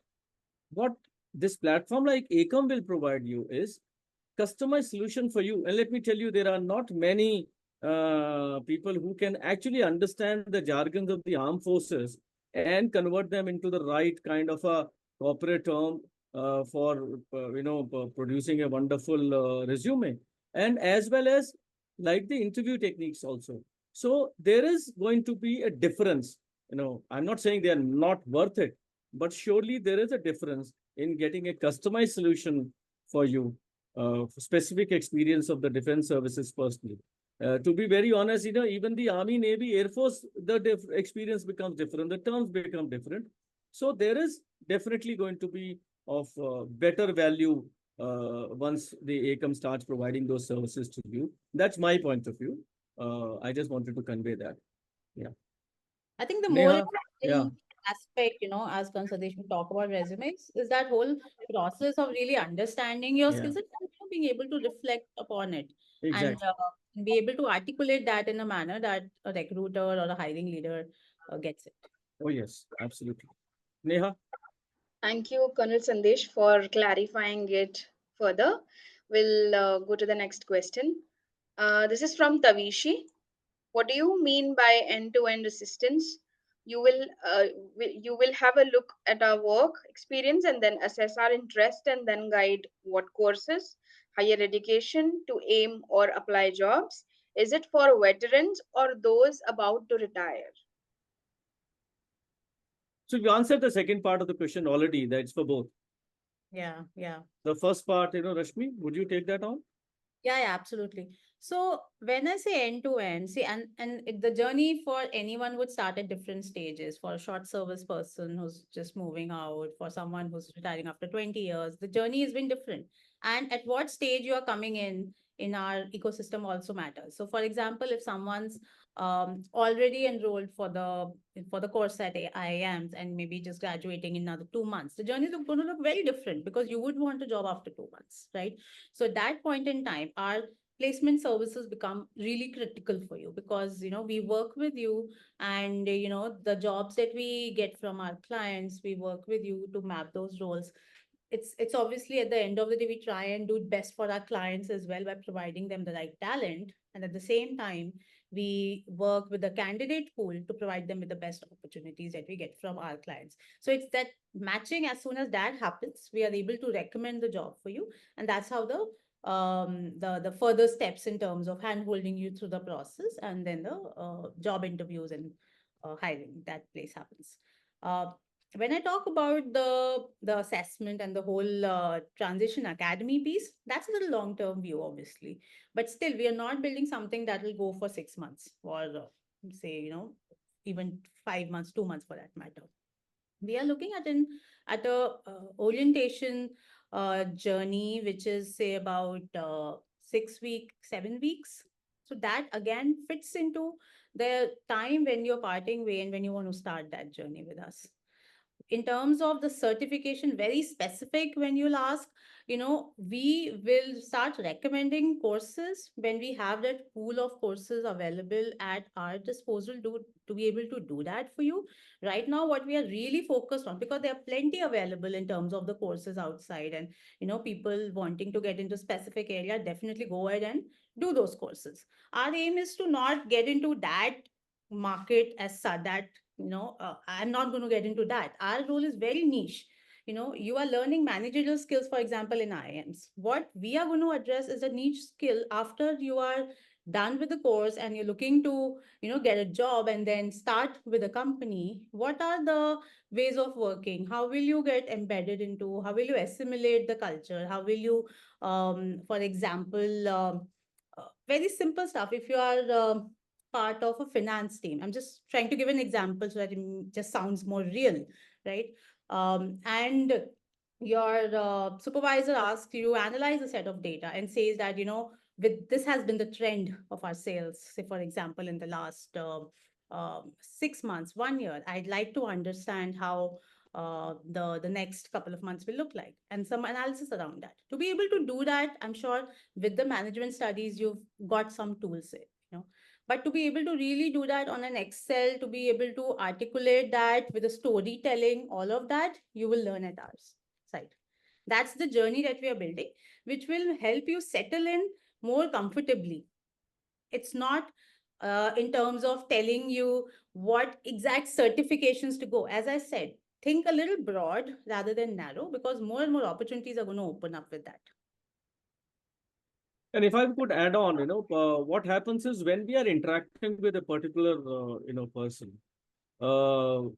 this platform like Ekam will provide you is customized solution for you. And let me tell you, there are not many people who can actually understand the jargons of the armed forces and convert them into the right kind of a corporate term for producing a wonderful resume. And as well as like the interview techniques also. So there is going to be a difference. I'm not saying they are not worth it, but surely there is a difference in getting a customized solution for you, for specific experience of the defense services personally. To be very honest, even the Army, Navy, Air Force, the experience becomes different, the terms become different. So there is definitely going to be of better value once the ACOM starts providing those services to you. That's my point of view. I just wanted to convey that. Yeah. I think the more Neha, yeah, important aspect, as Sandesh we talk about resumes, is that whole process of really understanding your yeah, skills and being able to reflect upon it and exactly. be able to articulate that in a manner that a recruiter or a hiring leader gets it. Oh, yes, absolutely. Neha, Thank you, Colonel Sandesh, for clarifying it further. We'll go to the next question. This is from Tavishi. What do you mean by end-to-end assistance? You will you will have a look at our work experience and then assess our interest and then guide what courses, higher education to aim or apply jobs. Is it for veterans or those about to retire? so you answered the second part of the question already. That's for both. Yeah, yeah. The first part, Rashmi, would you take that on? Yeah, absolutely. So when I say end to end, see, the journey for anyone would start at different stages. For a short service person who's just moving out, for someone who's retiring after 20 years, the journey has been different. And at what stage you are coming in our ecosystem also matters. So, for example, if someone's already enrolled for the course at IIMs and maybe just graduating in another 2 months, the journey is going to look very different because you would want a job after 2 months, right? So at that point in time, our placement services become really critical for you because we work with you and the jobs that we get from our clients, we work with you to map those roles. It's obviously at the end of the day we try and do best for our clients as well by providing them the right talent, and at the same time we work with the candidate pool to provide them with the best opportunities that we get from our clients. So it's that matching. As soon as that happens, we are able to recommend the job for you, and that's how the further steps in terms of hand holding you through the process and then the job interviews and hiring that place happens. uh, when I talk about the assessment and the whole transition academy piece, that's a little long term view, obviously. But still, we are not building something that will go for 6 months or say even 5 months, 2 months for that matter. We are looking at a orientation journey which is say about 6 weeks, 7 weeks. So that again fits into the time when you're parting way and when you want to start that journey with us. In terms of the certification, very specific, when you'll ask, we will start recommending courses when we have that pool of courses available at our disposal to be able to do that for you. Right now what we are really focused on, because there are plenty available in terms of the courses outside, and people wanting to get into specific area, definitely go ahead and do those courses. Our aim is to not get into that market as such, that I'm not going to get into that. Our role is very niche. You are learning managerial skills, for example, in IIMs. What we are going to address is a niche skill after you are done with the course and you're looking to get a job and then start with a company. What are the ways of working? How will you get embedded into? How will you assimilate the culture? How will you for example very simple stuff. If you are part of a finance team, I'm just trying to give an example so that it just sounds more real, right? And your supervisor asks you to analyze a set of data and says that with this has been the trend of our sales, say for example in the last 6 months, 1 year. I'd like to understand how the next couple of months will look like, and some analysis around that. To be able to do that, I'm sure with the management studies you've got some tools, but to be able to really do that on an Excel, to be able to articulate that with a storytelling, all of that you will learn at our side. That's the journey that we are building, which will help you settle in more comfortably. It's not in terms of telling you what exact certifications to go. As I said, think a little broad rather than narrow, because more and more opportunities are going to open up with that. And if I could add on, what happens is when we are interacting with a particular, person,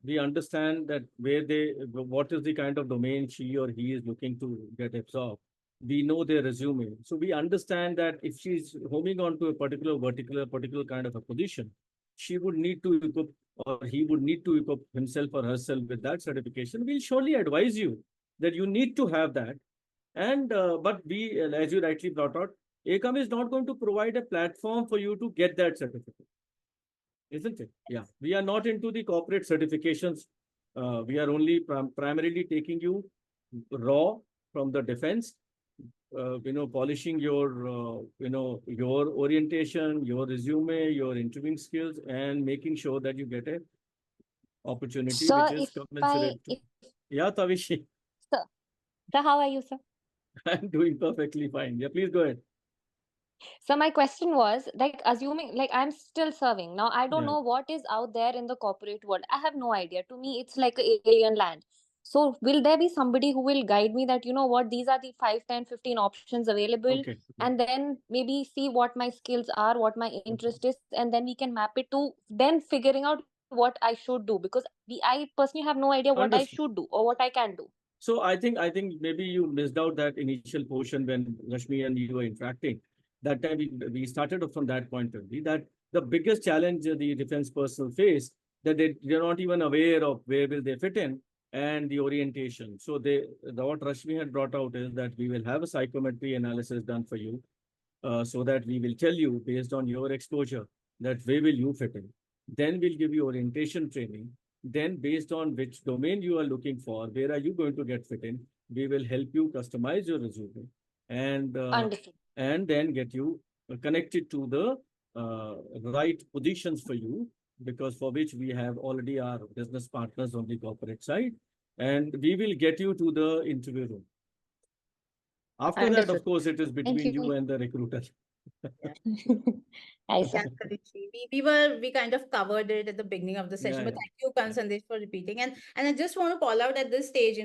we understand that what is the kind of domain she or he is looking to get absorbed. We know their resume. So we understand that if she's homing on to a particular kind of a position, she would need to equip or he would need to equip himself or herself with that certification. We'll surely advise you that you need to have that. And but as you rightly brought out, ACOM is not going to provide a platform for you to get that certificate, isn't it? Yeah, we are not into the corporate certifications. We are only primarily taking you raw from the defense, polishing your orientation, your resume, your interviewing skills, and making sure that you get a opportunity which Sir, is if I commensurate to. if Yeah, Tavishi, sir, sir, how are you, sir? I'm doing perfectly fine. Yeah, please go ahead. So my question was like assuming like I'm still serving. Now I don't Yeah, know what is out there in the corporate world. I have no idea. To me it's like a alien land. So will there be somebody who will guide me that you know what these are the 5, 10, 15 options available, okay. and then maybe see what my skills are, what my interest is, and then we can map it to then figuring out what I should do, because I personally have no idea what I Understood. should do or what I can do. So I think maybe you missed out that initial portion when Rashmi and you were interacting. That time we started off from that point of view that the biggest challenge the defense personnel face that they're not even aware of where will they fit in and the orientation. So what Rashmi had brought out is that we will have a psychometry analysis done for you, so that we will tell you based on your exposure that where will you fit in. Then we'll give you orientation training. Then based on which domain you are looking for, where are you going to get fit in, we will help you customize your resume and uh, Understood. and then get you connected to the right positions for you, because for which we have already our business partners on the corporate side, and we will get you to the interview room. After that, of Understood. course, it is Thank between you you. and the recruiter. Yeah. I sir. Yeah, Kadishi. We kind of covered it at the beginning of the Yeah, session, but yeah, thank you, Sandesh, for repeating. And I just want to call out at this stage,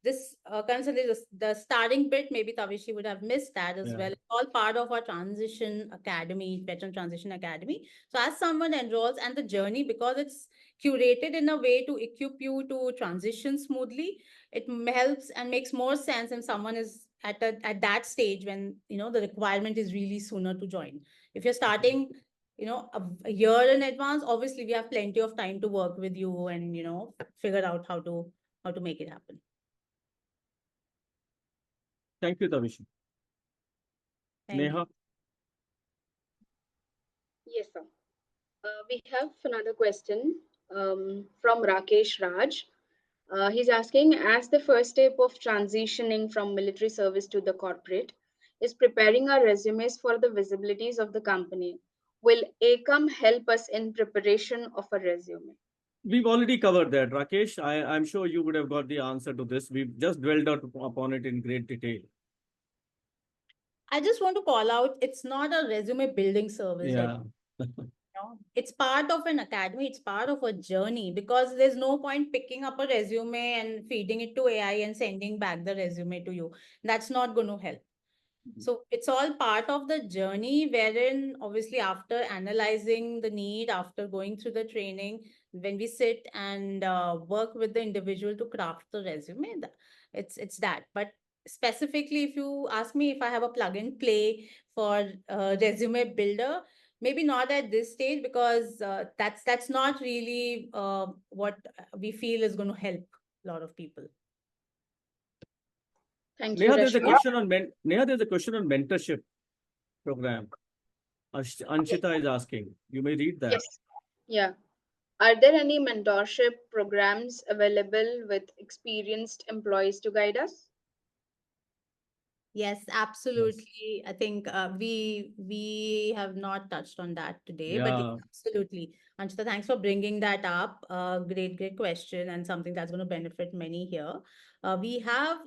this Sandesh, the starting bit, maybe Tavishi would have missed that as yeah. well. It's all part of our transition academy, veteran transition academy. So as someone enrolls and the journey, because it's curated in a way to equip you to transition smoothly, it helps and makes more sense when someone is at that stage when the requirement is really sooner to join. If you're starting a year in advance, obviously we have plenty of time to work with you and figure out how to make it happen. Thank you, Tavishi. Thank you. Neha, Yes, sir. We have another question from Rakesh Raj. He's asking, as the first step of transitioning from military service to the corporate is preparing our resumes for the visibilities of the company, will ACOM help us in preparation of a resume? we've already covered that. Rakesh, I'm sure you would have got the answer to this. We've just dwelled out upon it in great detail. I just want to call out, it's not a resume building service that Yeah. it's part of an academy, it's part of a journey, because there's no point picking up a resume and feeding it to AI and sending back the resume to you. That's not going to help. So it's all part of the journey, wherein obviously after analyzing the need, after going through the training, when we sit and work with the individual to craft the resume, it's that. But specifically, if you ask me if I have a plug and play for resume builder, maybe not at this stage, because that's not really what we feel is going to help a lot of people. Thank you, Neha, there's a Rashmi. question on Neha, there's a question on mentorship program. Anshita is asking. You may read that. Yes. Yeah. Are there any mentorship programs available with experienced employees to guide us? Yes, Yes. absolutely. I think we have not touched on that today, but yes, Yeah. absolutely. Anshita, thanks for bringing that up. Great question, and something that's going to benefit many here. We have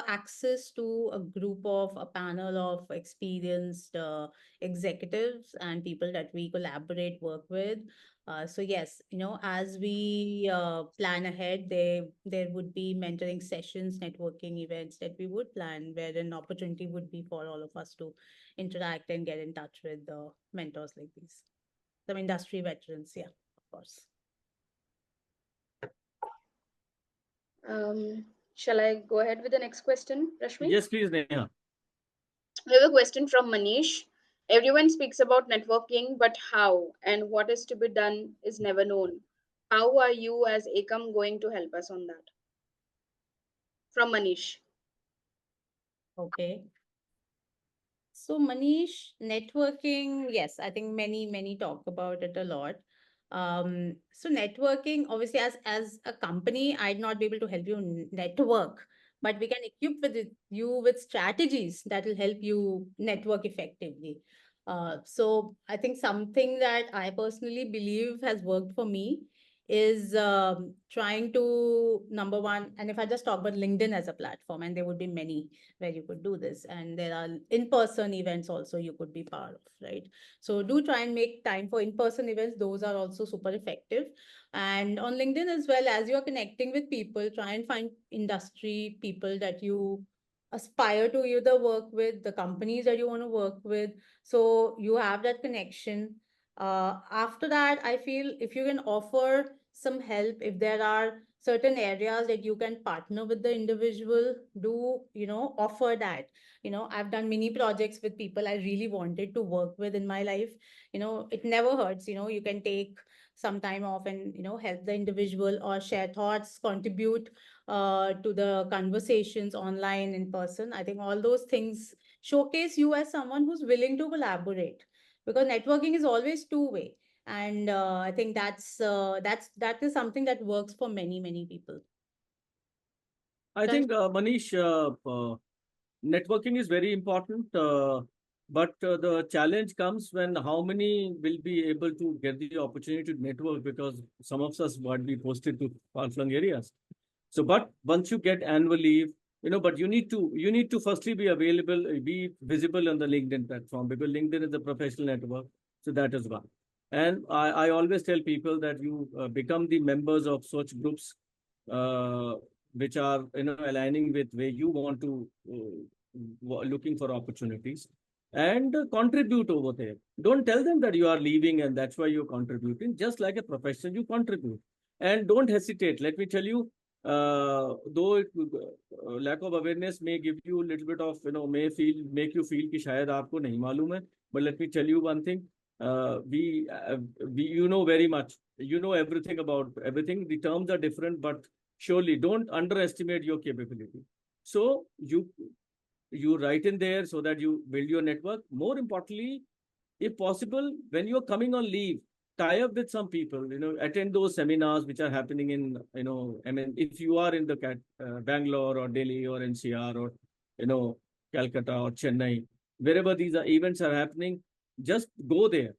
access to a panel of experienced executives and people that we collaborate, work with. So yes, as we plan ahead, there would be mentoring sessions, networking events that we would plan, where an opportunity would be for all of us to interact and get in touch with mentors like these, some industry veterans. Yeah, of course. Shall I go ahead with the next question, Rashmi? Yes, please, Neha. We have a question from Manish. Everyone speaks about networking, but how and what is to be done is never known. How are you as Ekam going to help us on that? From Manish. Okay. So Manish, networking, yes, I think many talk about it a lot. So networking, obviously, as a company, I'd not be able to help you network, but we can equip you with strategies that will help you network effectively. So I think something that I personally believe has worked for me is trying to, number one, and if I just talk about LinkedIn as a platform, and there would be many where you could do this, and there are in-person events also you could be part of, right? So do try and make time for in-person events. Those are also super effective. And on LinkedIn as well, as you're connecting with people, try and find industry people that you aspire to either work with, the companies that you want to work with, so you have that connection. After that, I feel if you can offer some help, if there are certain areas that you can partner with the individual, do offer that. I've done mini projects with people I really wanted to work with in my life. It never hurts. You can take some time off and help the individual, or share thoughts, contribute to the conversations online, in person. I think all those things showcase you as someone who's willing to collaborate, because networking is always two-way. And I think that is something that works for many people. I Thanks. think, Manish, networking is very important, but the challenge comes when how many will be able to get the opportunity to network, because some of us might be posted to far-flung areas. So, but once you get annual leave, but you need to firstly be available, be visible on the LinkedIn platform, because LinkedIn is a professional network. So that is one. And I always tell people that you become the members of such groups, uh, which are aligning with where you want to looking for opportunities, and contribute over there. Don't tell them that you are leaving and that's why you're contributing. Just like a professional, you contribute, and don't hesitate. Let me tell you, though lack of awareness may give you a little bit of, make you feel कि शायद आपको नहीं मालूम है, but let me tell you one thing. We you know very much, you know everything about everything. The terms are different, but surely don't underestimate your capability. So you write in there so that you build your network. More importantly, if possible, when you're coming on leave, tie up with some people, attend those seminars which are happening in, I mean, if you are in the Bangalore or Delhi or NCR or, Calcutta or Chennai, wherever these events are happening, just go there,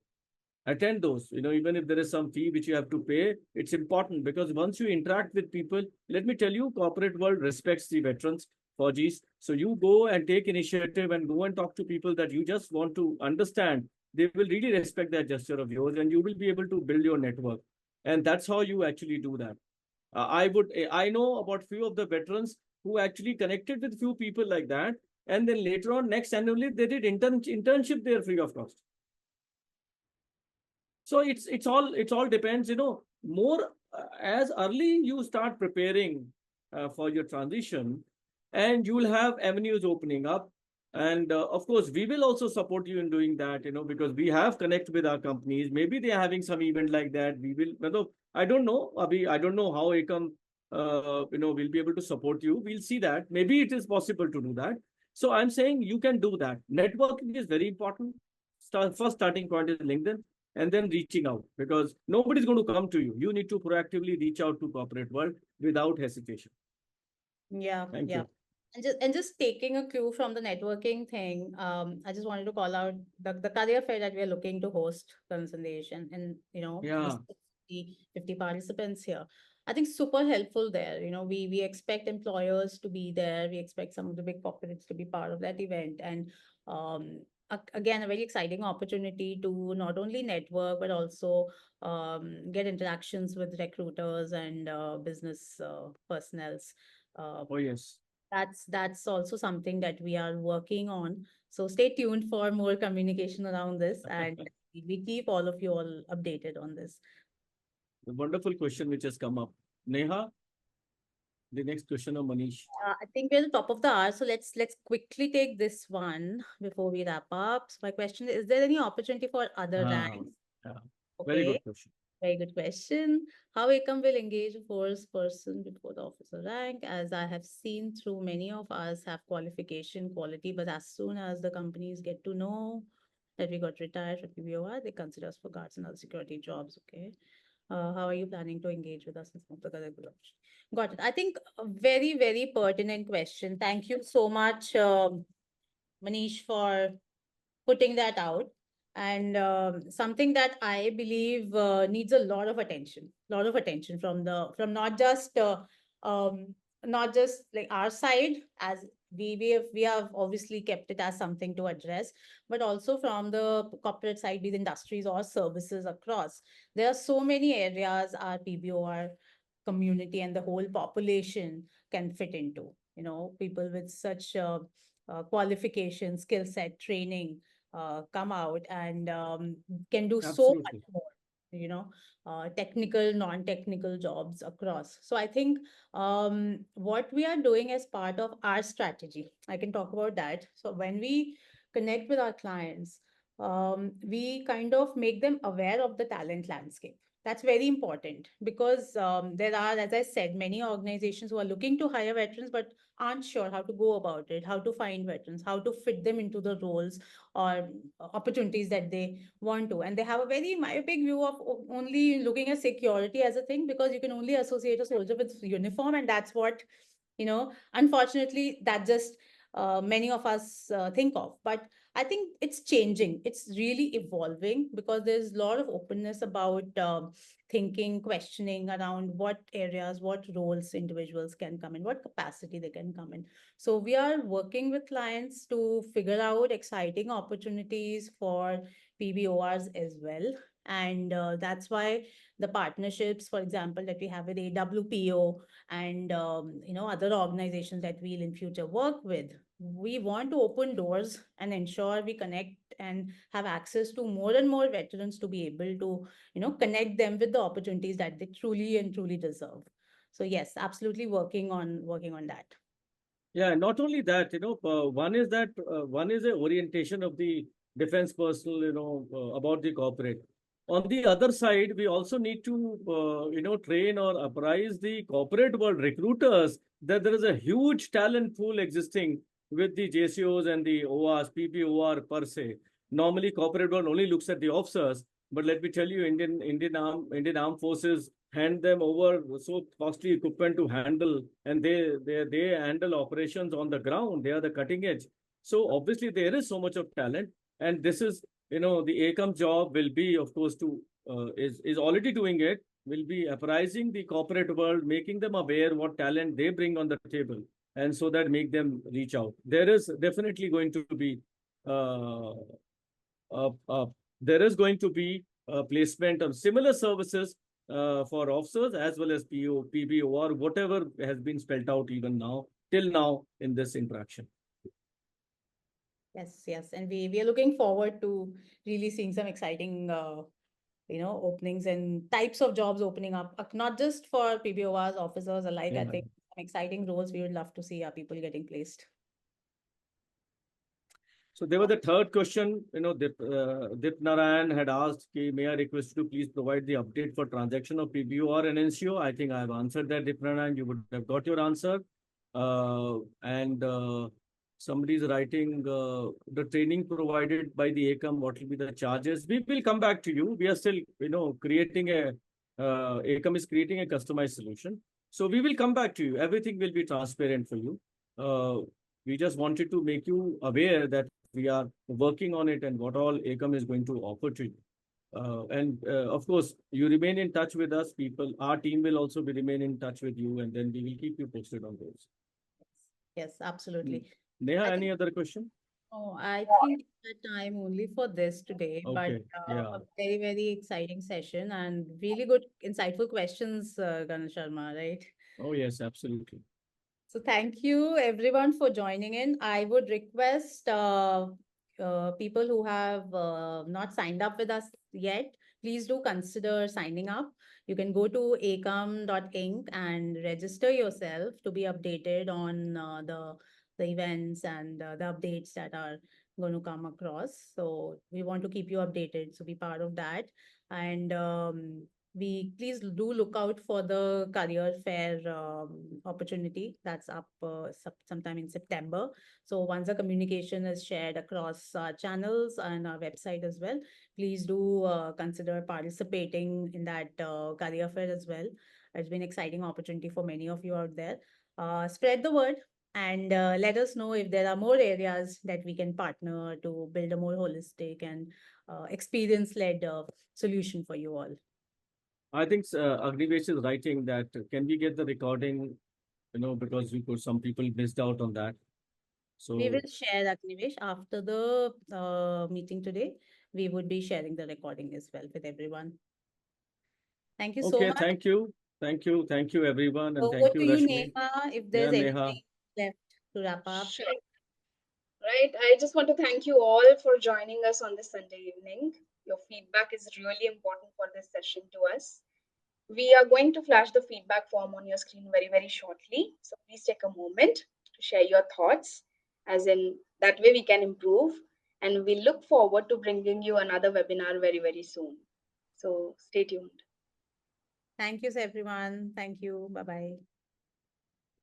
attend those. Even if there is some fee which you have to pay, it's important, because once you interact with people, let me tell you, corporate world respects the veterans, Fauji's. So you go and take initiative and go and talk to people that you just want to understand. They will really respect that gesture of yours, and you will be able to build your network. And that's how you actually do that. I know about few of the veterans who actually connected with few people like that, and then later on, next annually, they did internship there free of cost. So it's all depends, more as early you start preparing for your transition, and you will have avenues opening up. And of course, we will also support you in doing that, because we have connect with our companies. Maybe they are having some event like that. We will, I don't know, Abhi, I don't know how Ekam, will be able to support you. We'll see that. Maybe it is possible to do that. So I'm saying you can do that. Networking is very important. First starting point is LinkedIn, and then reaching out, because nobody's going to come to you. You need to proactively reach out to corporate world without hesitation. Yeah, Thank yeah. you. And just taking a cue from the networking thing, I just wanted to call out the career fair that we are looking to host, Sandesh, and Yeah. this 50 participants here. I think super helpful there. We expect employers to be there. We expect some of the big corporates to be part of that event. And again, a very exciting opportunity to not only network but also get interactions with recruiters and business personnels. Oh, yes. That's also something that we are working on. So stay tuned for more communication around this, and we keep all of you all updated on this. The wonderful question which has come up. Neha, the next question of Manish. I think we're at the top of the hour, so let's quickly take this one before we wrap up. So my question is there any opportunity for other Ah, ranks? yeah. Very Okay, good question. very good question. How Ekam will engage a first person before the officer rank? As I have seen through, many of us have qualification quality, but as soon as the companies get to know that we got retired from PBOR, they consider us for guards and other security jobs. Okay. How are you planning to engage with us in some of the other groups? Got it. I think a very, very pertinent question. Thank you so much, Manish, for putting that out. And something that I believe needs a lot of attention from from um, not just like our side, as we have obviously kept it as something to address, but also from the corporate side, be it industries or services across. There are so many areas our PBOR community and the whole population can fit into. You know, people with such qualification, skill set, training come out and can do so much Absolutely. more, technical, non-technical jobs across. So I think what we are doing as part of our strategy, I can talk about that. So when we connect with our clients, we kind of make them aware of the talent landscape. That's very important because there are, as I said, many organizations who are looking to hire veterans but aren't sure how to go about it, how to find veterans, how to fit them into the roles or opportunities that they want to. And they have a very myopic view of only looking at security as a thing because you can only associate a soldier with uniform. And that's what, unfortunately, that just many of us think of. But I think it's changing. It's really evolving because there's a lot of openness about thinking, questioning around what areas, what roles individuals can come in, what capacity they can come in. So we are working with clients to figure out exciting opportunities for PBORs as well. And that's why the partnerships, for example, that we have with AWPO and other organizations that we'll in future work with, we want to open doors and ensure we connect and have access to more and more veterans to be able to connect them with the opportunities that they truly and truly deserve. So yes, absolutely working on that. Yeah, not only that, one is a orientation of the defense personnel, about the corporate. On the other side, we also need to, train or apprise the corporate world recruiters that there is a huge talent pool existing with the JCOs and the ORs, PPOR per se. Normally, corporate world only looks at the officers, but let me tell you, Indian Armed Forces hand them over so costly equipment to handle, and they handle operations on the ground. They are the cutting edge. So obviously there is so much of talent, and this is the ACOM job will be, of course, to is already doing it. Will be apprising the corporate world, making them aware what talent they bring on the table, and so that make them reach out. There is definitely going to be uh, uh, uh, there is going to be a placement of similar services for officers as well as PBO, or whatever has been spelled out even now, till now in this interaction. Yes, yes. And we are looking forward to really seeing some exciting openings and types of jobs opening up, not just for PBORs, officers alike. I Yeah. think some exciting roles we would love to see our people getting placed. So there was the third question, Dip Narayan had asked, may I request you to please provide the update for transaction of PBOR and NCO? I think I have answered that, Dip Narayan. You would have got your answer. And somebody is writing the training provided by the ACOM, what will be the charges? We will come back to you. We are still, creating ACOM is creating a customized solution. So we will come back to you. Everything will be transparent for you. We just wanted to make you aware that we are working on it and what all ACOM is going to offer to you. Of course, you remain in touch with us, people. Our team will also remain in touch with you, and then we will keep you posted on those. Yes, absolutely. Neha, I think any other question? Oh, I think it's the time only for this today, but Okay. Yeah. a very, very exciting session and really good, insightful questions, Ganesh Sharma, right? Oh, yes, absolutely. So thank you everyone for joining in. I would request people who have not signed up with us yet, please do consider signing up. You can go to Ekam.Inc and register yourself to be updated on the events and the updates that are going to come across. So we want to keep you updated. So be part of that. And we please do look out for the career fair opportunity that's up sometime in September. So once the communication is shared across our channels and our website as well, please do consider participating in that career fair as well. It's been an exciting opportunity for many of you out there. Spread the word and let us know if there are more areas that we can partner to build a more holistic and experience-led solution for you all. I think Agnivesh is writing that can we get the recording, because some people missed out on that. We So, will share that, Nivesh, after the meeting today. We would be sharing the recording as well with everyone. Thank you so okay, much. thank you. Thank you. Thank you, everyone. And Over thank to you, you, Rashmi. Neha, if Yeah, there's Neha. anything left to wrap up. Sure. Right. I just want to thank you all for joining us on this Sunday evening. Your feedback is really important for this session to us. We are going to flash the feedback form on your screen very, very shortly. So please take a moment to share your thoughts, as in that way we can improve. And we look forward to bringing you another webinar very, very soon. So stay tuned. Thank you, everyone. Thank you. Bye bye.